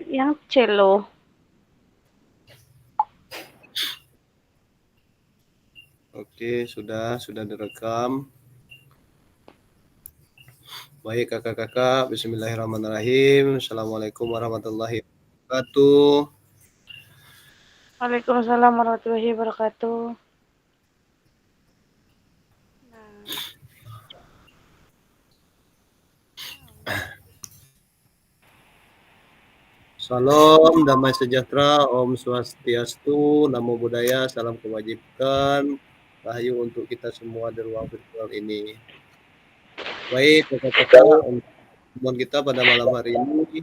yang cello. Oke, sudah direkam. Baik kakak-kakak, bismillahirrahmanirrahim. Assalamualaikum warahmatullahi wabarakatuh. Waalaikumsalam warahmatullahi wabarakatuh. Salam, damai sejahtera, Om Swastiastu, Namo Buddhaya, salam kebajikan, rahayu untuk kita semua di ruang virtual ini. Baik kakak-kakak, untuk kita pada malam hari ini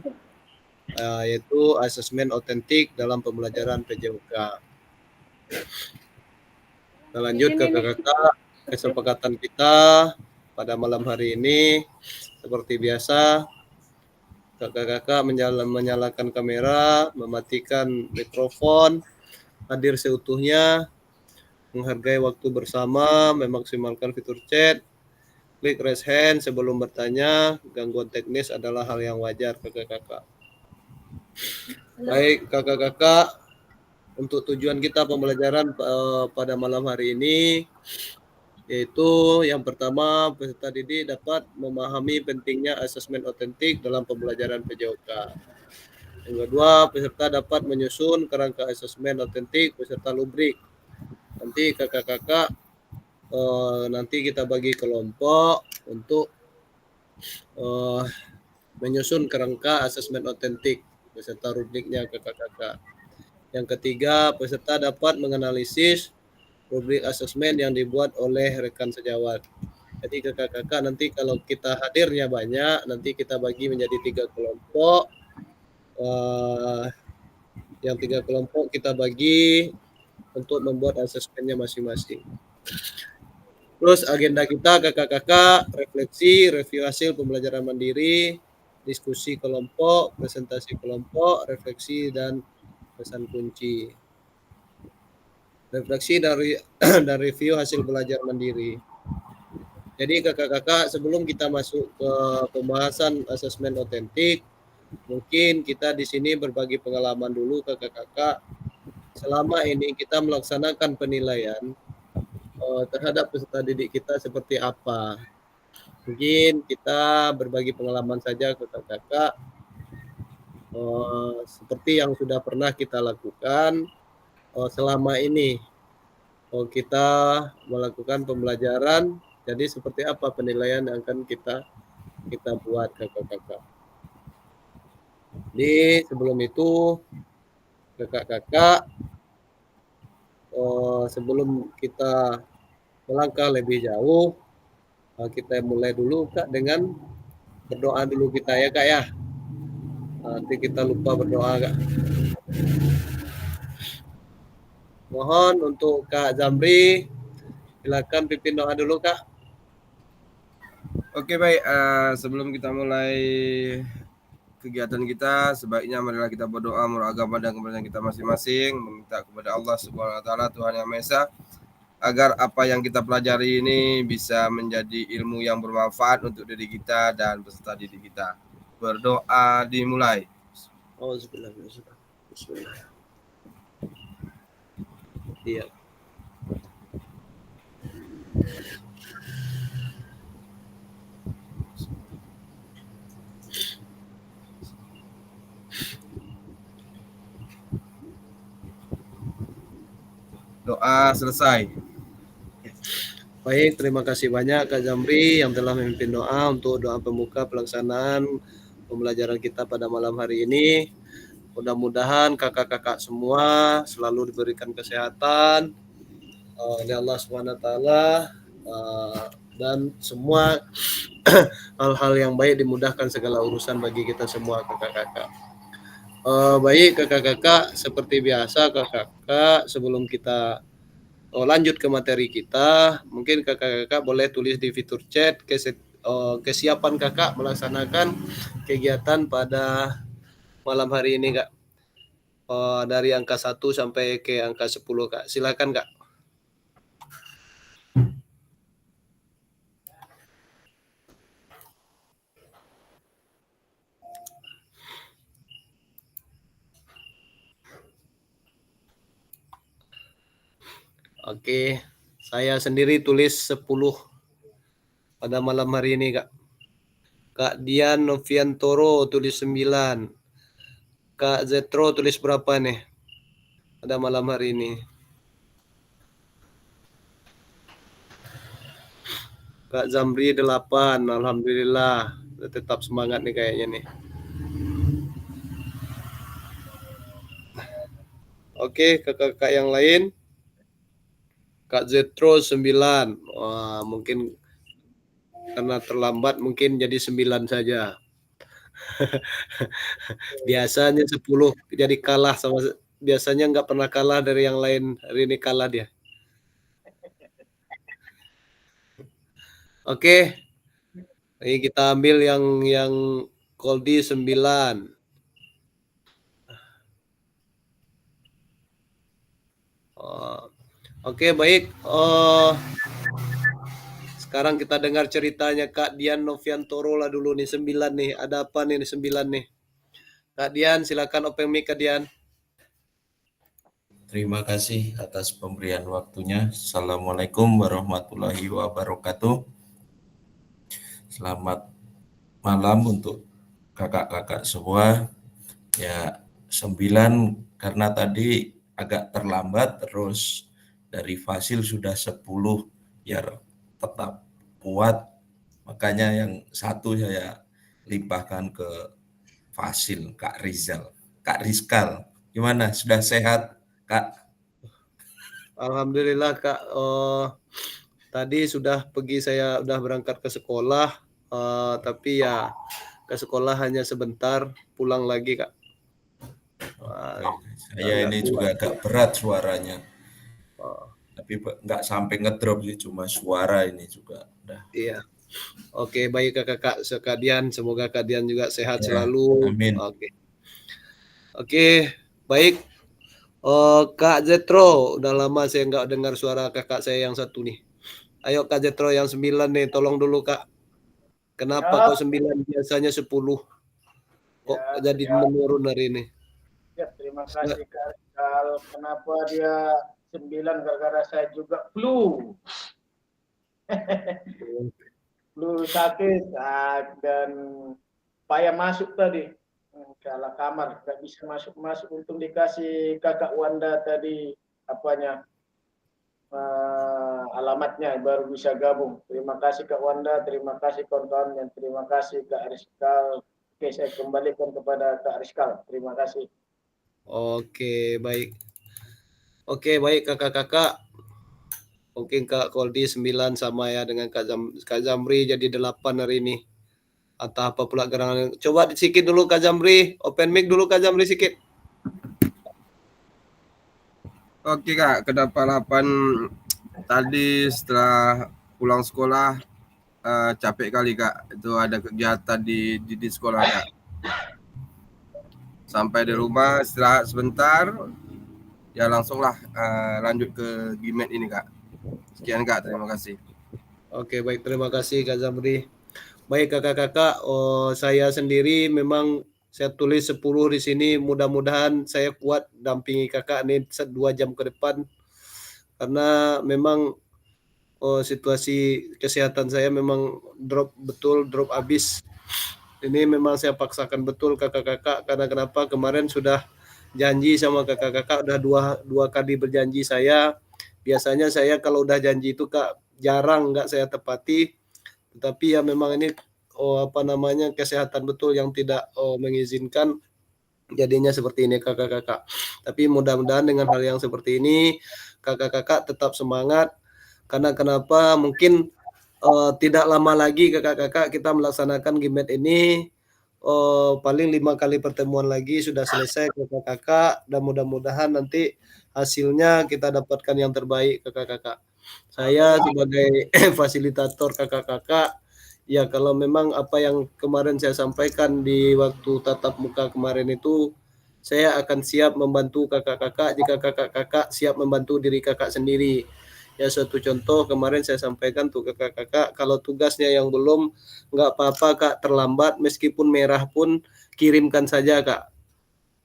yaitu asesmen otentik dalam pembelajaran PJOK. Kita lanjut kakak-kakak, kesepakatan kita pada malam hari ini seperti biasa. Kakak-kakak menyalakan kamera, mematikan mikrofon, hadir seutuhnya, menghargai waktu bersama, memaksimalkan fitur chat, klik raise hand sebelum bertanya. Gangguan teknis adalah hal yang wajar kakak-kakak. Baik kakak-kakak, untuk tujuan kita pembelajaran pada malam hari ini, yaitu yang pertama peserta didik dapat memahami pentingnya asesmen otentik dalam pembelajaran PJOK. Yang kedua, peserta dapat menyusun kerangka asesmen otentik beserta rubrik. Nanti kakak-kakak nanti kita bagi kelompok untuk menyusun kerangka asesmen otentik beserta rubriknya kakak-kakak. Yang ketiga, peserta dapat menganalisis rubrik asesmen yang dibuat oleh rekan sejawat. Jadi kakak-kakak nanti kalau kita hadirnya banyak, nanti kita bagi menjadi 3 kelompok. Yang 3 kelompok kita bagi untuk membuat asesmennya masing-masing. Terus agenda kita kakak-kakak, refleksi, review hasil pembelajaran mandiri, diskusi kelompok, presentasi kelompok, refleksi dan pesan kunci. Refleksi dan review hasil belajar mandiri. Jadi kakak-kakak, sebelum kita masuk ke pembahasan asesmen otentik, mungkin kita di sini berbagi pengalaman dulu kakak-kakak. Selama ini kita melaksanakan penilaian terhadap peserta didik kita seperti apa. Mungkin kita berbagi pengalaman saja kakak-kakak seperti yang sudah pernah kita lakukan selama ini. Kita melakukan pembelajaran, jadi seperti apa penilaian yang akan kita buat kakak-kakak. Jadi sebelum itu kakak-kakak, sebelum kita melangkah lebih jauh, kita mulai dulu Kak dengan berdoa dulu kita ya Kak ya. Nanti kita lupa berdoa Kak. Mohon untuk Kak Zamri, silakan pimpin doa dulu Kak. Oke baik, sebelum kita mulai kegiatan kita, sebaiknya marilah kita berdoa menurut agama dan kepercayaan kita masing-masing, meminta kepada Allah Subhanahu wa taala, Tuhan yang Maha Esa, agar apa yang kita pelajari ini bisa menjadi ilmu yang bermanfaat untuk diri kita dan peserta didik kita. Berdoa dimulai. Bismillah. Iya. Doa selesai. Baik, terima kasih banyak Kak Zamri yang telah memimpin doa untuk doa pembuka pelaksanaan pembelajaran kita pada malam hari ini. Mudah-mudahan kakak-kakak semua selalu diberikan kesehatan oleh Allah SWT dan semua hal-hal yang baik dimudahkan segala urusan bagi kita semua kakak-kakak. Baik kakak-kakak, seperti biasa kakak-kakak sebelum kita lanjut ke materi kita, mungkin kakak-kakak boleh tulis di fitur chat kesiapan kakak melaksanakan kegiatan pada malam hari ini Kak. Dari angka 1 sampai ke angka 10 Kak. Silakan Kak. Oke, saya sendiri tulis 10 pada malam hari ini, Kak. Kak Dian Noviantoro tulis 9. Kak Zetro tulis berapa nih pada malam hari ini? Kak Zamri 8, alhamdulillah. Tetap semangat nih kayaknya nih. Oke, kakak-kakak yang lain. Kak Zetro 9. Wah, mungkin karena terlambat mungkin jadi 9 saja. Biasanya 10 jadi kalah sama, biasanya nggak pernah kalah dari yang lain. Hari ini kalah dia. Oke. Ini kita ambil yang Koldi 9. Oke, baik. Sekarang kita dengar ceritanya Kak Dian Noviantoro lah dulu nih, 9 nih. Ada apa nih 9 nih? Kak Dian, silakan open mic Kak Dian. Terima kasih atas pemberian waktunya. Assalamualaikum warahmatullahi wabarakatuh. Selamat malam untuk kakak-kakak semua. Ya, 9 karena tadi agak terlambat, terus dari Fasil sudah 10 biar tetap kuat. Makanya yang 1 saya limpahkan ke Fasil, Kak Rizal. Kak Rizkal, gimana? Sudah sehat, Kak? Alhamdulillah Kak. Tadi sudah saya udah berangkat ke sekolah, tapi ya ke sekolah hanya sebentar, pulang lagi Kak. Saya ini juga agak berat suaranya, tapi nggak sampai ngedrop sih, cuma suara ini juga. Iya. Oke, baik Kak Dian, semoga Kak Dian juga sehat Ya, selalu. amin. Oke, baik. Kak Zetro, udah lama saya nggak dengar suara kakak saya yang satu nih. Ayo Kak Zetro yang 9 nih, tolong dulu Kak. Kenapa kok 9, biasanya 10? Kok jadi menurun hari ini? Ya, terima kasih Kak Rizal. Kenapa dia 9? Gara-gara saya juga flu. Flu sakit dan payah masuk tadi ke kamar, nggak bisa masuk. Untung dikasih kakak Wanda tadi alamatnya, baru bisa gabung. Terima kasih Kak Wanda, terima kasih kawan-kawan, dan terima kasih Kak Rizkal. Oke, saya kembalikan kepada Kak Rizkal. Terima kasih. Oke, baik. Oke, baik kakak-kakak. Mungkin Kak Koldi 9 sama ya dengan Kak Zamri jadi 8 hari ini. Atau apa pula gerangan. Coba sedikit dulu Kak Zamri. Open mic dulu Kak Zamri sedikit. Oke Kak, kedapat 8 tadi setelah pulang sekolah, capek kali Kak. Itu ada kegiatan di sekolah Kak. Sampai di rumah istirahat sebentar, ya langsunglah lanjut ke Gimet ini Kak. Sekian Kak, terima kasih. Oke, baik, terima kasih Kak Zamri. Baik kakak-kakak, saya sendiri memang saya tulis 10 di sini. Mudah-mudahan saya kuat dampingi kakak nih 2 jam ke depan. Karena memang situasi kesehatan saya memang drop habis. Ini memang saya paksakan betul kakak-kakak, karena kenapa kemarin sudah janji sama kakak-kakak, udah dua kali berjanji saya. Biasanya saya kalau udah janji itu Kak jarang nggak saya tepati, tetapi ya memang ini kesehatan betul yang tidak mengizinkan jadinya seperti ini kakak-kakak. Tapi mudah-mudahan dengan hal yang seperti ini kakak-kakak tetap semangat, karena kenapa mungkin tidak lama lagi kakak-kakak kita melaksanakan Gimet ini, paling 5 kali pertemuan lagi sudah selesai kakak-kakak, dan mudah-mudahan nanti hasilnya kita dapatkan yang terbaik kakak-kakak. Saya sebagai fasilitator kakak-kakak, ya kalau memang apa yang kemarin saya sampaikan di waktu tatap muka kemarin itu, saya akan siap membantu kakak-kakak jika kakak-kakak siap membantu diri kakak sendiri. Ya suatu contoh kemarin saya sampaikan tuh kakak-kakak, kalau tugasnya yang belum, nggak apa-apa Kak, terlambat meskipun merah pun kirimkan saja Kak.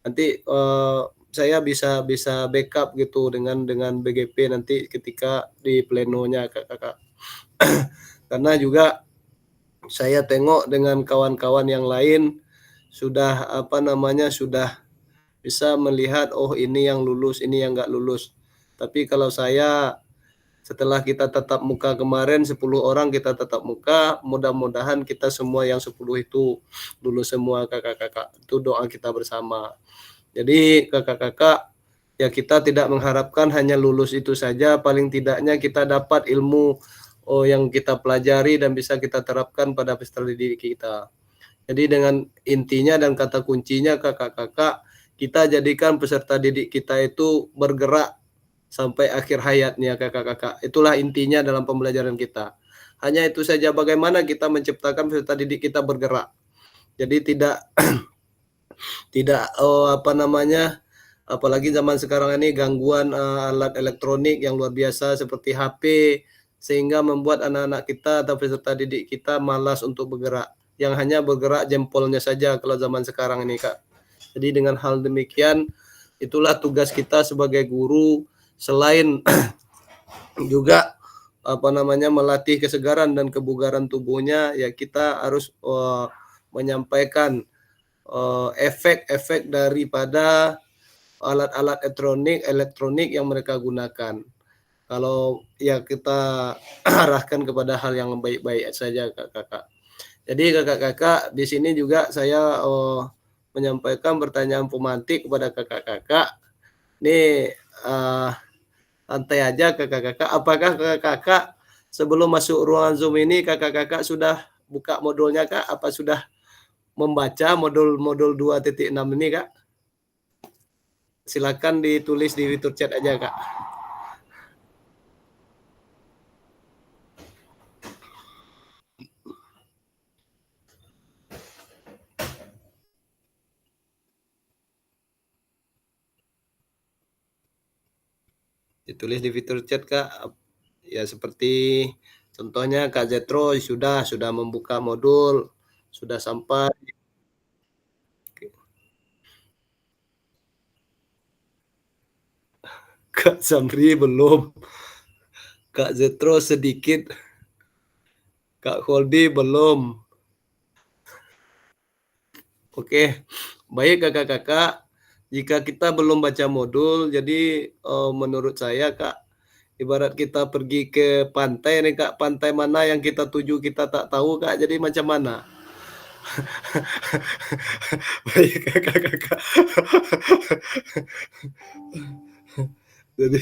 Nanti saya bisa bisa backup gitu dengan BGP nanti ketika di plenonya kakak-kakak. Karena juga saya tengok dengan kawan-kawan yang lain sudah sudah bisa melihat oh ini yang lulus, ini yang nggak lulus. Tapi kalau saya setelah kita tatap muka kemarin 10 orang kita tatap muka, mudah-mudahan kita semua yang 10 itu lulus semua kakak-kakak. Itu doa kita bersama. Jadi kakak-kakak ya kita tidak mengharapkan hanya lulus itu saja, paling tidaknya kita dapat ilmu yang kita pelajari dan bisa kita terapkan pada peserta didik kita. Jadi dengan intinya dan kata kuncinya kakak-kakak, kita jadikan peserta didik kita itu bergerak sampai akhir hayatnya kakak-kakak. Itulah intinya dalam pembelajaran kita. Hanya itu saja bagaimana kita menciptakan peserta didik kita bergerak. Jadi tidak apalagi zaman sekarang ini gangguan alat elektronik yang luar biasa seperti HP sehingga membuat anak-anak kita atau peserta didik kita malas untuk bergerak. Yang hanya bergerak jempolnya saja kalau zaman sekarang ini, Kak. Jadi dengan hal demikian itulah tugas kita sebagai guru selain juga melatih kesegaran dan kebugaran tubuhnya, ya kita harus menyampaikan efek-efek daripada alat-alat elektronik yang mereka gunakan. Kalau ya kita arahkan kepada hal yang baik-baik saja kakak-kakak. Jadi kakak-kakak di sini juga saya menyampaikan pertanyaan pemantik kepada kakak-kakak. Ini santai aja kakak-kakak. Apakah kakak-kakak sebelum masuk ruangan Zoom ini kakak-kakak sudah buka modulnya Kak? Apa sudah membaca modul 2.6 ini Kak? Silakan ditulis di fitur chat aja Kak. Ditulis di fitur chat Kak. Ya seperti contohnya Kak Zetro sudah membuka modul, sudah sampai. Kak Samri belum. Kak Zetro sedikit. Kak Holdi belum. Oke, baik kakak-kakak. Jika kita belum baca modul, jadi menurut saya Kak, ibarat kita pergi ke pantai nih Kak, pantai mana yang kita tuju kita tak tahu Kak, jadi macam mana? Baik kakak-kakak. Jadi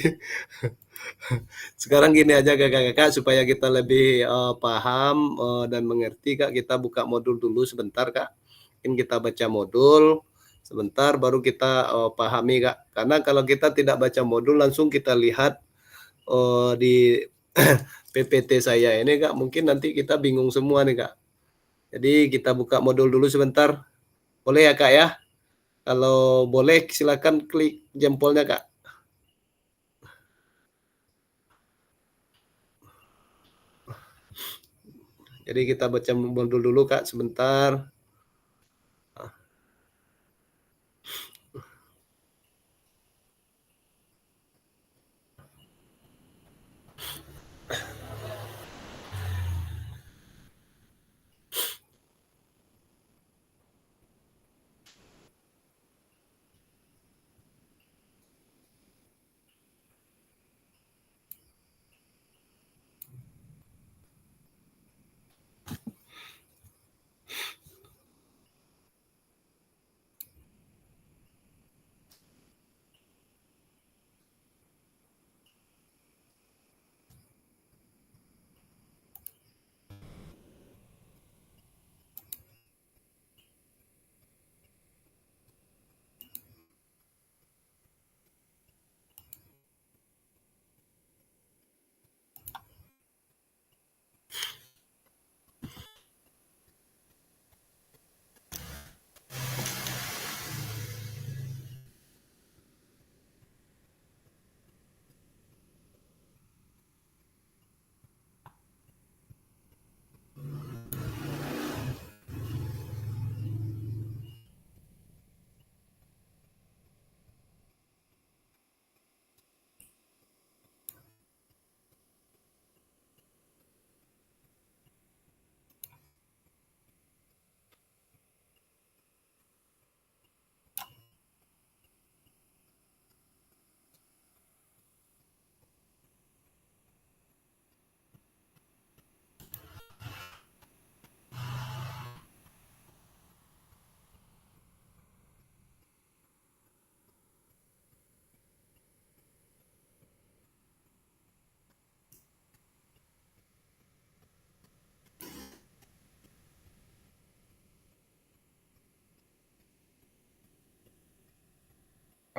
sekarang gini aja kakak-kakak supaya kita lebih paham dan mengerti Kak, kita buka modul dulu sebentar Kak. Mungkin kita baca modul sebentar baru kita pahami Kak. Karena kalau kita tidak baca modul langsung kita lihat di PPT saya ini Kak, mungkin nanti kita bingung semua nih Kak. Jadi kita buka modul dulu sebentar. Boleh ya Kak ya? Kalau boleh silakan klik jempolnya Kak. Jadi kita baca modul dulu Kak sebentar.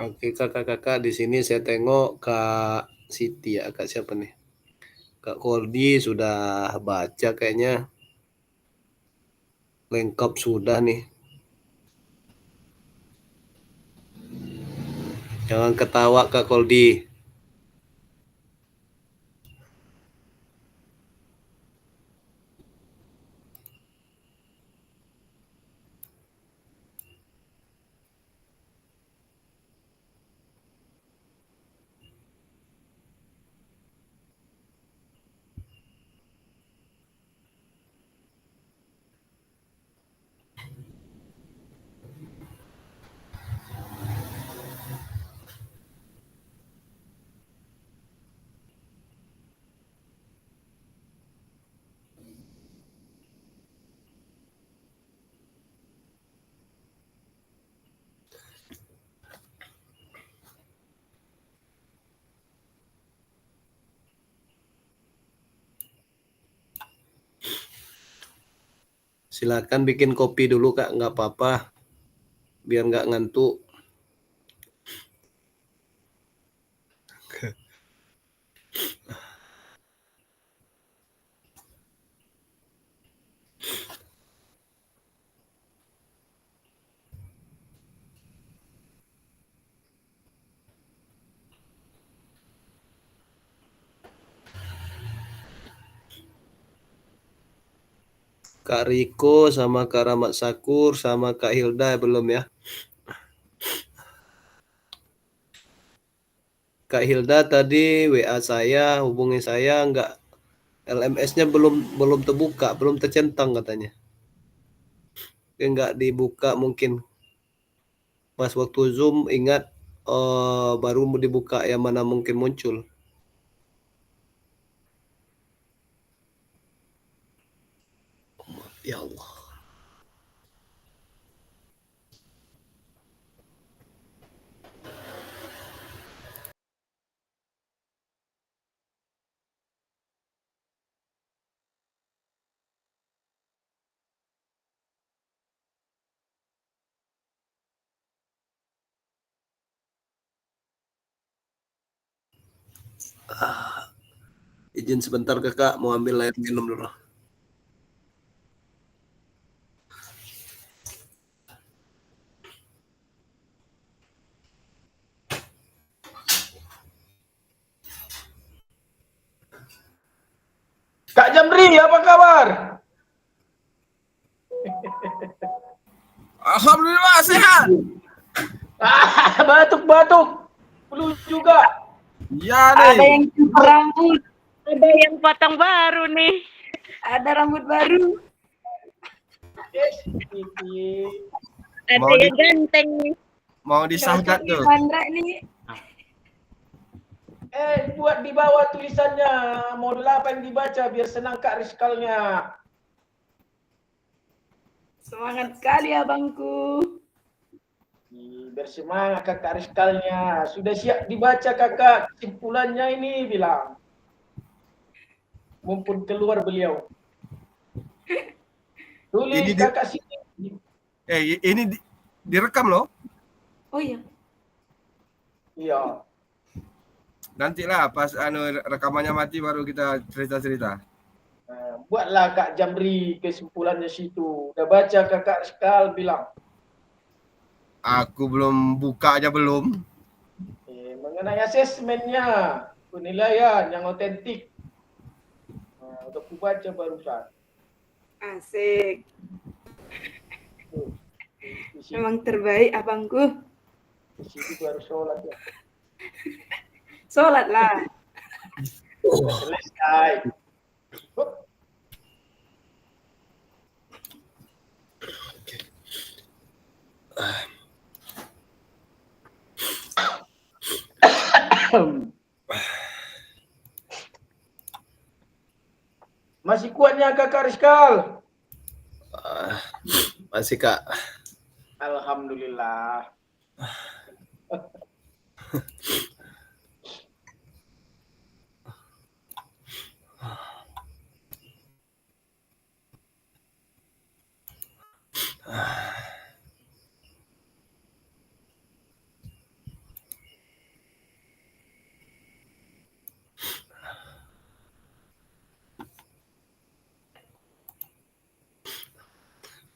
Oke, kakak-kakak, di sini saya tengok Kak Siti ya, Kak siapa nih? Kak Koldi sudah baca kayaknya. Lengkap sudah nih. Jangan ketawa Kak Koldi. Silakan bikin kopi dulu Kak, nggak apa-apa. Biar nggak ngantuk. Kak Riko sama Kak Rahmat Sakur sama Kak Hilda belum ya? Kak Hilda tadi WA saya, hubungi saya nggak, LMS-nya belum belum terbuka, belum tercentang katanya. Nggak dibuka mungkin. Pas waktu Zoom ingat baru mau dibuka, yang mana mungkin muncul. Ya Allah. Izin sebentar Kakak, mau ambil air minum dulu. Kak Jamri, apa kabar? Alhamdulillah sehat. Batuk-batuk. Flu juga. Ya Ada nih. yang cukur rambut, ada yang potong baru nih. Ada rambut baru, Yes, Kiki. ada Mau yang ganteng nih. Mau disahkan tuh. Mandra nih. Buat di bawah tulisannya modul apa yang dibaca biar senang Kak Rizkalnya. Semangat sekali abangku. Bersemangat Kakak Rizkalnya. Sudah siap dibaca Kakak kesimpulannya ini bilang. Mumpun keluar beliau. Tulis Ini Kakak sini. ini direkam loh. Oh iya. Iya. Nantilah pas rekamannya mati baru kita cerita-cerita. Buatlah Kak Jamri kesimpulannya situ. Udah baca Kakak Rizkal bilang. Aku belum buka aja belum. Mengenai asesmennya, penilaian yang otentik. Udah ku baca barusan. Asik. Di sini, Memang terbaik abangku. di sini baru sholat ya. Sholat lah. Sudah selesai. Masih kuatnya Kakak Rizkal? Masih Kak. Alhamdulillah.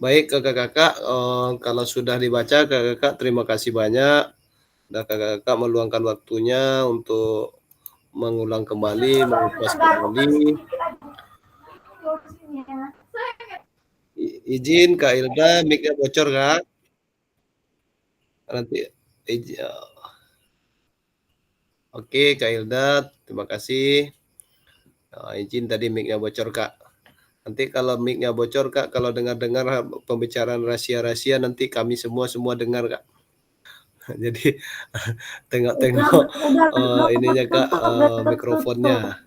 Baik kakak-kakak, kalau sudah dibaca kakak-kakak terima kasih banyak. Dan kakak-kakak meluangkan waktunya untuk mengulang kembali, mengupas kembali. Izin Kak Ilda, mic-nya bocor Kak. Nanti Oke Kak Ilda, terima kasih. Izin tadi mic-nya bocor Kak. Nanti kalau mic-nya bocor Kak, kalau dengar-dengar pembicaraan rahasia-rahasia nanti kami semua dengar Kak. Jadi tengok-tengok ininya Kak, mikrofonnya.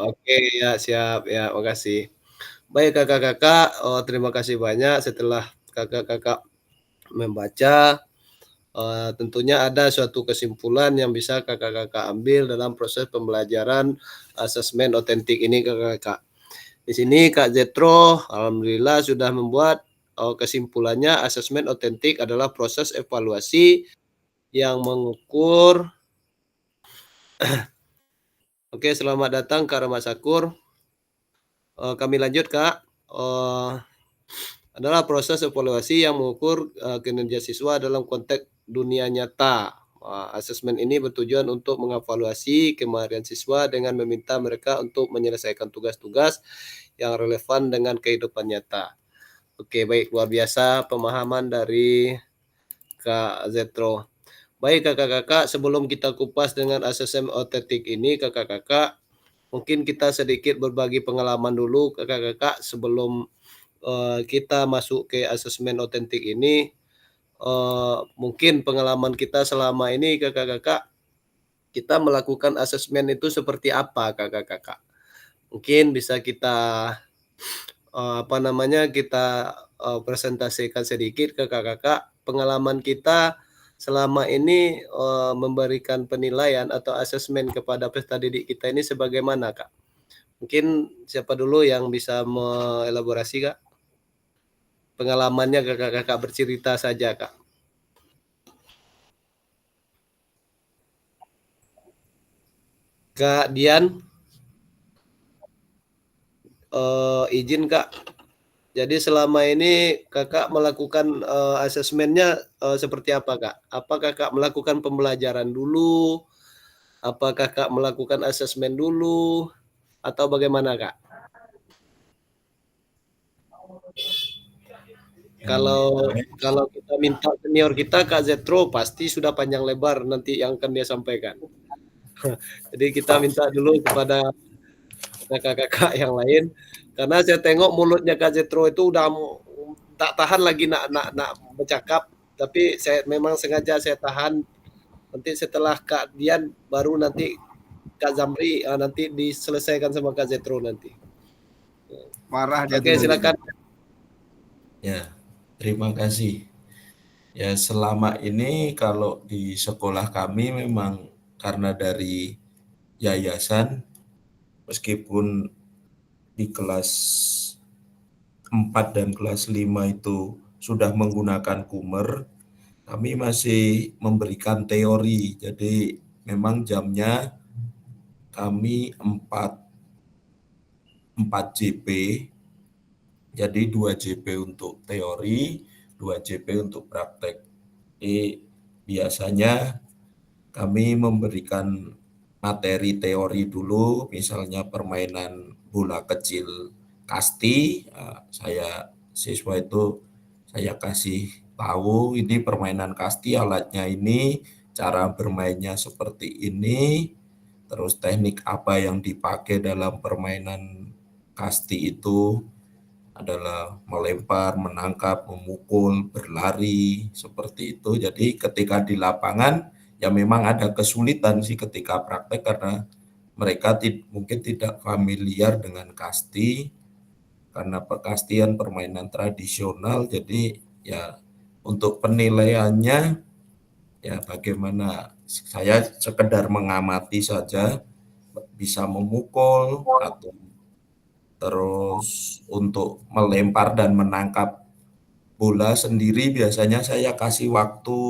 Oke ya siap ya, makasih. Baik kakak-kakak, terima kasih banyak setelah kakak-kakak membaca. Tentunya ada suatu kesimpulan yang bisa kakak-kakak ambil dalam proses pembelajaran asesmen otentik ini kakak-kakak. Di sini Kak Zetro alhamdulillah sudah membuat kesimpulannya asesmen otentik adalah proses evaluasi yang mengukur. Oke, selamat datang Kak Rahmat Sakur. Kami lanjut Kak. Adalah proses evaluasi yang mengukur kinerja siswa dalam konteks dunia nyata. Asesmen ini bertujuan untuk mengevaluasi kemampuan siswa dengan meminta mereka untuk menyelesaikan tugas-tugas yang relevan dengan kehidupan nyata. Oke, baik, luar biasa pemahaman dari Kak Zetro. Baik kakak-kakak, sebelum kita kupas dengan asesmen otentik ini kakak-kakak, mungkin kita sedikit berbagi pengalaman dulu kakak-kakak sebelum kita masuk ke asesmen otentik ini. Mungkin pengalaman kita selama ini kakak-kakak, kita melakukan asesmen itu seperti apa kakak-kakak? Mungkin bisa kita kita presentasikan sedikit kakak-kakak pengalaman kita selama ini memberikan penilaian atau asesmen kepada peserta didik kita ini sebagaimana Kak? Mungkin siapa dulu yang bisa mengelaborasi Kak? Pengalamannya kakak-kakak bercerita saja Kak. Kak Dian, izin Kak. Jadi selama ini kakak melakukan asesmennya seperti apa Kak? Apa kakak melakukan pembelajaran dulu? Apa kakak melakukan asesmen dulu? Atau bagaimana Kak? Kalau kita minta senior kita Kak Zetro pasti sudah panjang lebar nanti yang akan dia sampaikan. Jadi kita minta dulu kepada kakak-kakak yang lain karena saya tengok mulutnya Kak Zetro itu udah tak tahan lagi nak bercakap, tapi saya memang sengaja saya tahan. Nanti setelah Kak Dian baru nanti Kak Zamri nanti diselesaikan sama Kak Zetro nanti. Marah dia. Oke, silakan. Ya, terima kasih. Ya, selama ini kalau di sekolah kami memang karena dari yayasan, meskipun di kelas 4 dan kelas 5 itu sudah menggunakan Kumer, kami masih memberikan teori. Jadi memang jamnya kami 4 JP, jadi 2 JP untuk teori, 2 JP untuk praktek. Jadi biasanya kami memberikan materi teori dulu, misalnya permainan bola kecil kasti. Saya siswa itu saya kasih tahu ini permainan kasti, alatnya ini, cara bermainnya seperti ini, terus teknik apa yang dipakai dalam permainan kasti itu adalah melempar, menangkap, memukul, berlari, seperti itu. Jadi ketika di lapangan ya memang ada kesulitan sih ketika praktek karena mereka mungkin tidak familiar dengan kasti karena perkastian permainan tradisional. Jadi ya untuk penilaiannya ya bagaimana, saya sekedar mengamati saja, bisa memukul atau terus untuk melempar dan menangkap bola sendiri biasanya saya kasih waktu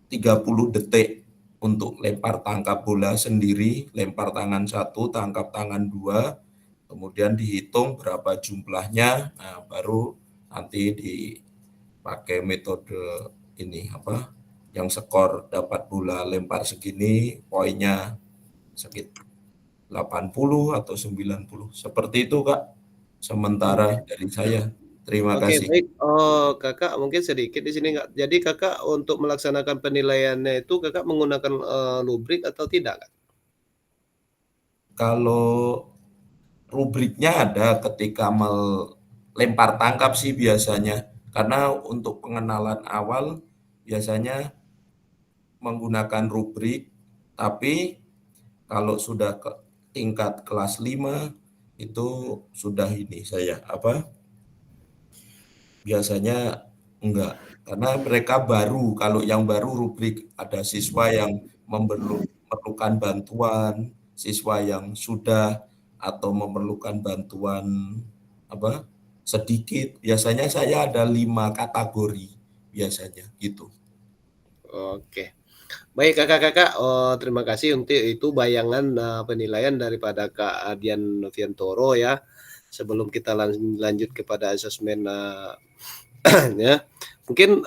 30 detik untuk lempar tangkap bola sendiri, lempar tangan 1, tangkap tangan 2, kemudian dihitung berapa jumlahnya, nah baru nanti dipakai metode ini yang skor dapat bola lempar segini, poinnya sekitar 80 atau 90. Seperti itu, Kak. Sementara dari saya. Terima Oke, kasih. baik. Kakak mungkin sedikit di sini Kak. Jadi Kakak untuk melaksanakan penilaiannya itu Kakak menggunakan rubrik atau tidak, Kak? Kalau rubriknya ada ketika melempar tangkap sih biasanya. Karena untuk pengenalan awal biasanya menggunakan rubrik, tapi kalau sudah ke tingkat kelas 5 itu sudah ini saya biasanya enggak. Karena mereka baru, kalau yang baru rubrik ada siswa yang memerlukan bantuan, siswa yang sudah atau memerlukan bantuan sedikit. Biasanya saya ada 5 kategori biasanya gitu. Oke. Baik Kakak-kakak, terima kasih untuk itu bayangan penilaian daripada Kak Adian Noviantoro ya. Sebelum kita lanjut kepada asesmen ya. Mungkin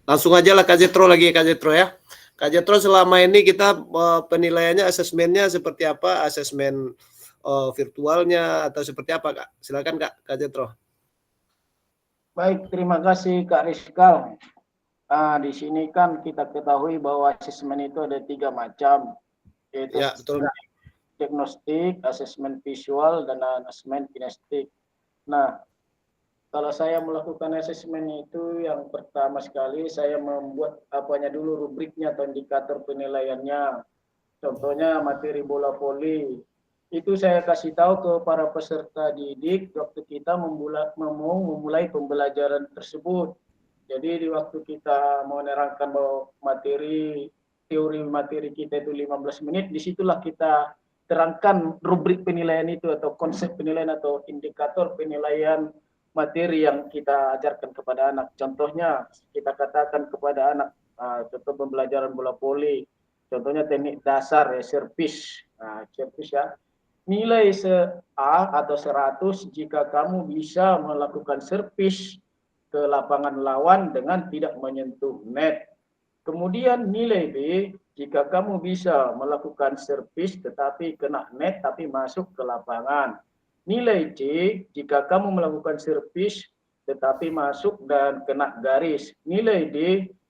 langsung aja lah Kak Jetro lagi Kak Jetro ya. Kak Jetro selama ini kita penilaiannya asesmennya seperti apa? Asesmen virtualnya atau seperti apa Kak? Silakan Kak Jetro. Baik, terima kasih Kak Rizkal. Di sini kan kita ketahui bahwa asesmen itu ada 3 macam, yaitu ya, betul, diagnostik, asesmen visual, dan asesmen kinestik. Nah, kalau saya melakukan asesmen itu yang pertama sekali saya membuat dulu rubriknya atau indikator penilaiannya. Contohnya materi bola voli. Itu saya kasih tahu ke para peserta didik waktu kita memulai pembelajaran tersebut. Jadi di waktu kita mau menerangkan bahwa teori materi kita itu 15 menit, disitulah kita terangkan rubrik penilaian itu atau konsep penilaian atau indikator penilaian materi yang kita ajarkan kepada anak. Contohnya kita katakan kepada anak, contoh pembelajaran bola voli, contohnya teknik dasar ya, servis. Servis ya. Nilai A atau 100 jika kamu bisa melakukan servis ke lapangan lawan dengan tidak menyentuh net. Kemudian nilai B jika kamu bisa melakukan servis tetapi kena net tapi masuk ke lapangan. Nilai C jika kamu melakukan servis tetapi masuk dan kena garis. Nilai D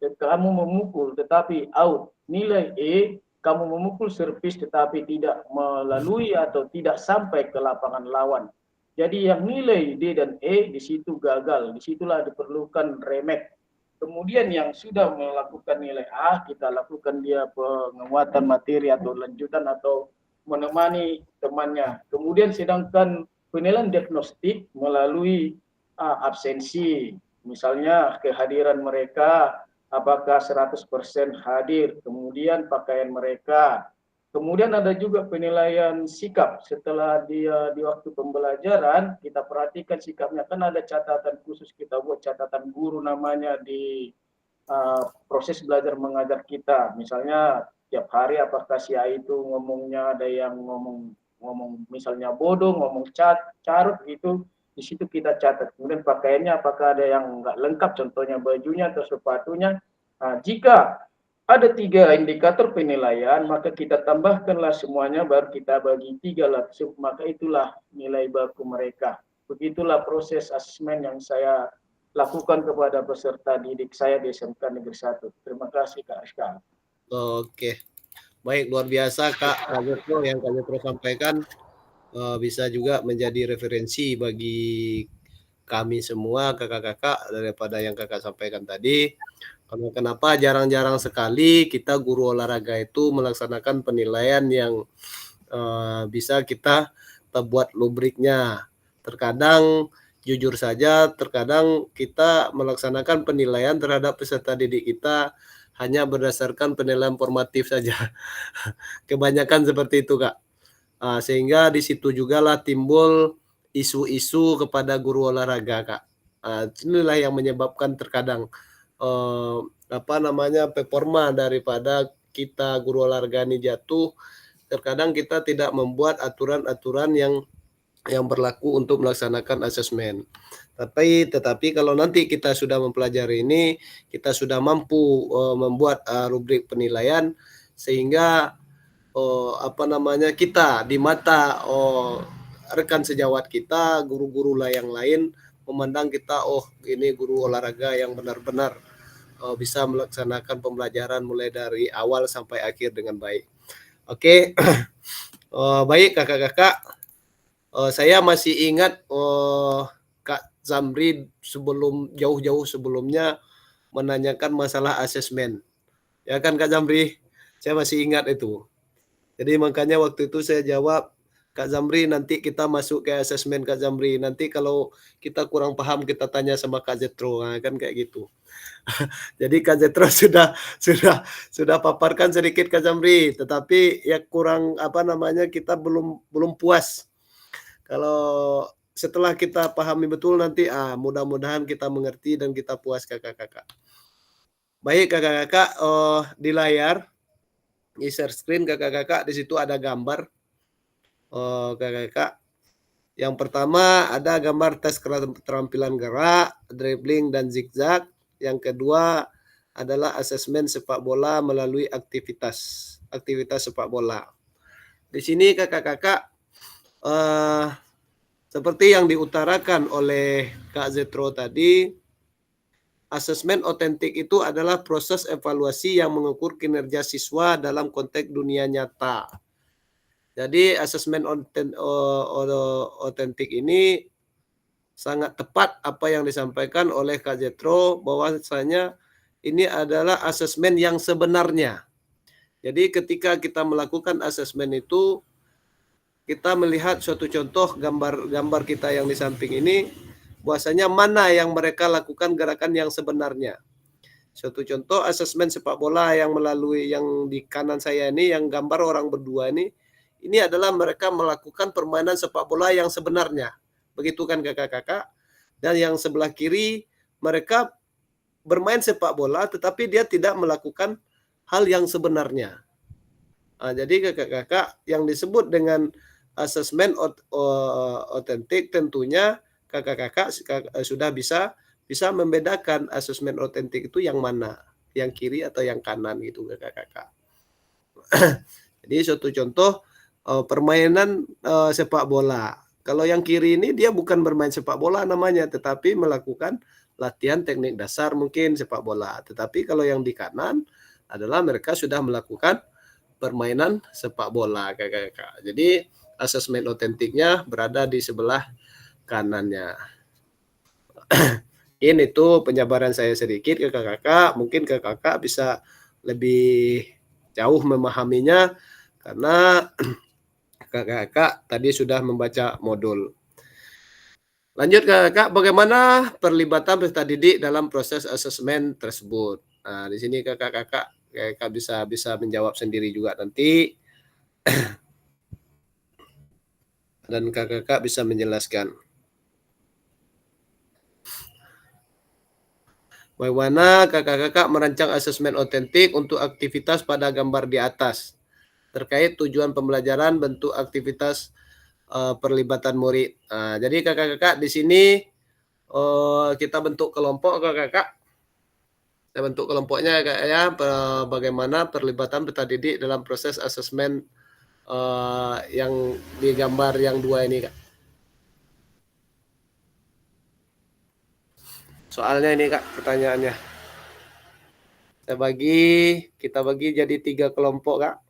kamu memukul tetapi out. Nilai E kamu memukul servis tetapi tidak melalui atau tidak sampai ke lapangan lawan. Jadi yang nilai D dan E di situ gagal, disitulah diperlukan remek. Kemudian yang sudah melakukan nilai A, kita lakukan dia penguatan materi atau lanjutan atau menemani temannya. Kemudian sedangkan penilaian diagnostik melalui absensi, misalnya kehadiran mereka, apakah 100% hadir, kemudian pakaian mereka. Kemudian ada juga penilaian sikap setelah dia di waktu pembelajaran, kita perhatikan sikapnya, kan ada catatan khusus kita buat catatan guru namanya di proses belajar mengajar kita. Misalnya tiap hari apakah si A itu ngomongnya ada yang ngomong misalnya bodoh, ngomong carut gitu, di situ kita catat. Kemudian pakaiannya apakah ada yang enggak lengkap, contohnya bajunya atau sepatunya. Jika ada 3 indikator penilaian, maka kita tambahkanlah semuanya, baru kita bagi 3 langsung, maka itulah nilai baku mereka. Begitulah proses asesmen yang saya lakukan kepada peserta didik saya di SMK Negeri 1. Terima kasih Kak Aska. Oke, baik, luar biasa Kak Jetro yang Kak Jetro sampaikan, bisa juga menjadi referensi bagi kami semua kakak-kakak daripada yang kakak sampaikan tadi. Karena kenapa jarang-jarang sekali kita guru olahraga itu melaksanakan penilaian yang bisa kita buat rubriknya. Terkadang jujur saja, terkadang kita melaksanakan penilaian terhadap peserta didik kita hanya berdasarkan penilaian formatif saja. Kebanyakan seperti itu Kak. Sehingga di situ juga lah timbul isu-isu kepada guru olahraga Kak. Inilah yang menyebabkan terkadang performa daripada kita guru olahraga ini jatuh, terkadang kita tidak membuat aturan-aturan yang berlaku untuk melaksanakan asesmen. Tetapi kalau nanti kita sudah mempelajari ini, kita sudah mampu membuat rubrik penilaian sehingga kita di mata rekan sejawat kita, guru-guru yang lain memandang kita, oh ini guru olahraga yang benar-benar bisa melaksanakan pembelajaran mulai dari awal sampai akhir dengan baik. Oke. Baik kakak-kakak, saya masih ingat Kak Zamri jauh-jauh sebelumnya menanyakan masalah asesmen. Ya kan Kak Zamri? Saya masih ingat itu. Jadi makanya waktu itu saya jawab, Kak Zamri nanti kita masuk ke asesmen Kak Zamri. Nanti kalau kita kurang paham kita tanya sama Kak Zetro, nah, kan kayak gitu. Jadi Kak Zetro sudah paparkan sedikit Kak Zamri, tetapi ya kurang kita belum puas. Kalau setelah kita pahami betul nanti mudah-mudahan kita mengerti dan kita puas kakak-kakak. Baik kakak-kakak, di layar di share screen kakak-kakak, di situ ada gambar kakak-kakak. Yang pertama ada gambar tes keterampilan gerak, dribbling dan zigzag. Yang kedua adalah asesmen sepak bola melalui aktivitas sepak bola. Di sini kakak-kakak seperti yang diutarakan oleh Kak Zetro tadi, asesmen otentik itu adalah proses evaluasi yang mengukur kinerja siswa dalam konteks dunia nyata. Jadi asesmen otentik ini sangat tepat apa yang disampaikan oleh Kak Zetro, bahwasanya ini adalah asesmen yang sebenarnya. Jadi ketika kita melakukan asesmen itu, kita melihat suatu contoh gambar kita yang di samping ini, bahwasanya mana yang mereka lakukan gerakan yang sebenarnya. Suatu contoh asesmen sepak bola yang melalui yang di kanan saya ini, yang gambar orang berdua ini adalah mereka melakukan permainan sepak bola yang sebenarnya. Begitu kan kakak-kakak? Dan yang sebelah kiri mereka bermain sepak bola tetapi dia tidak melakukan hal yang sebenarnya. Jadi kakak-kakak yang disebut dengan asesmen otentik tentunya kakak-kakak sudah bisa membedakan asesmen otentik itu yang mana, yang kiri atau yang kanan gitu kakak-kakak. Jadi suatu contoh permainan sepak bola. Kalau yang kiri ini dia bukan bermain sepak bola namanya, tetapi melakukan latihan teknik dasar mungkin sepak bola. Tetapi kalau yang di kanan adalah mereka sudah melakukan permainan sepak bola kakak-kakak. Jadi asesmen otentiknya berada di sebelah kanannya. Ini tuh penjabaran saya sedikit ke kakak-kakak. Mungkin kakak-kakak bisa lebih jauh memahaminya karena kakak-kakak tadi sudah membaca modul. Lanjut kakak, bagaimana perlibatan peserta didik dalam proses asesmen tersebut? Nah, di sini kakak-kakak bisa menjawab sendiri juga nanti. Dan kakak-kakak bisa menjelaskan. Bagaimana kakak-kakak merancang asesmen otentik untuk aktivitas pada gambar di atas? Terkait tujuan pembelajaran, bentuk aktivitas, perlibatan murid. Nah, jadi kakak-kakak di sini kita bentuk kelompok kakak-kakak. Saya bentuk kelompoknya ya, bagaimana perlibatan peserta didik dalam proses asesmen yang di gambar yang dua ini kak. Soalnya ini kak pertanyaannya. Kita bagi jadi 3 kelompok kak.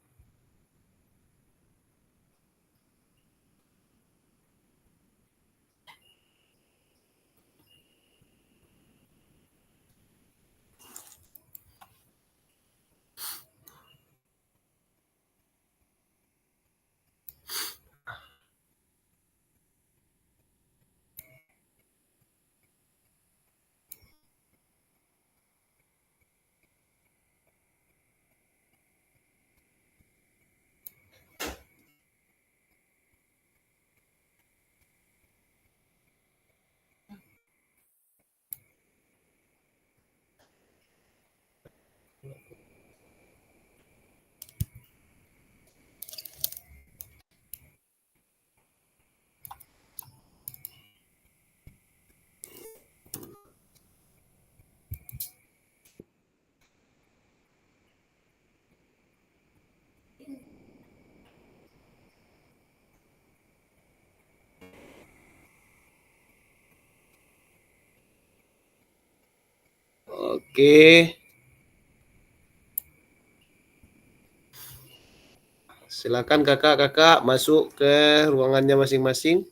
Oke. Silakan kakak-kakak masuk ke ruangannya masing-masing.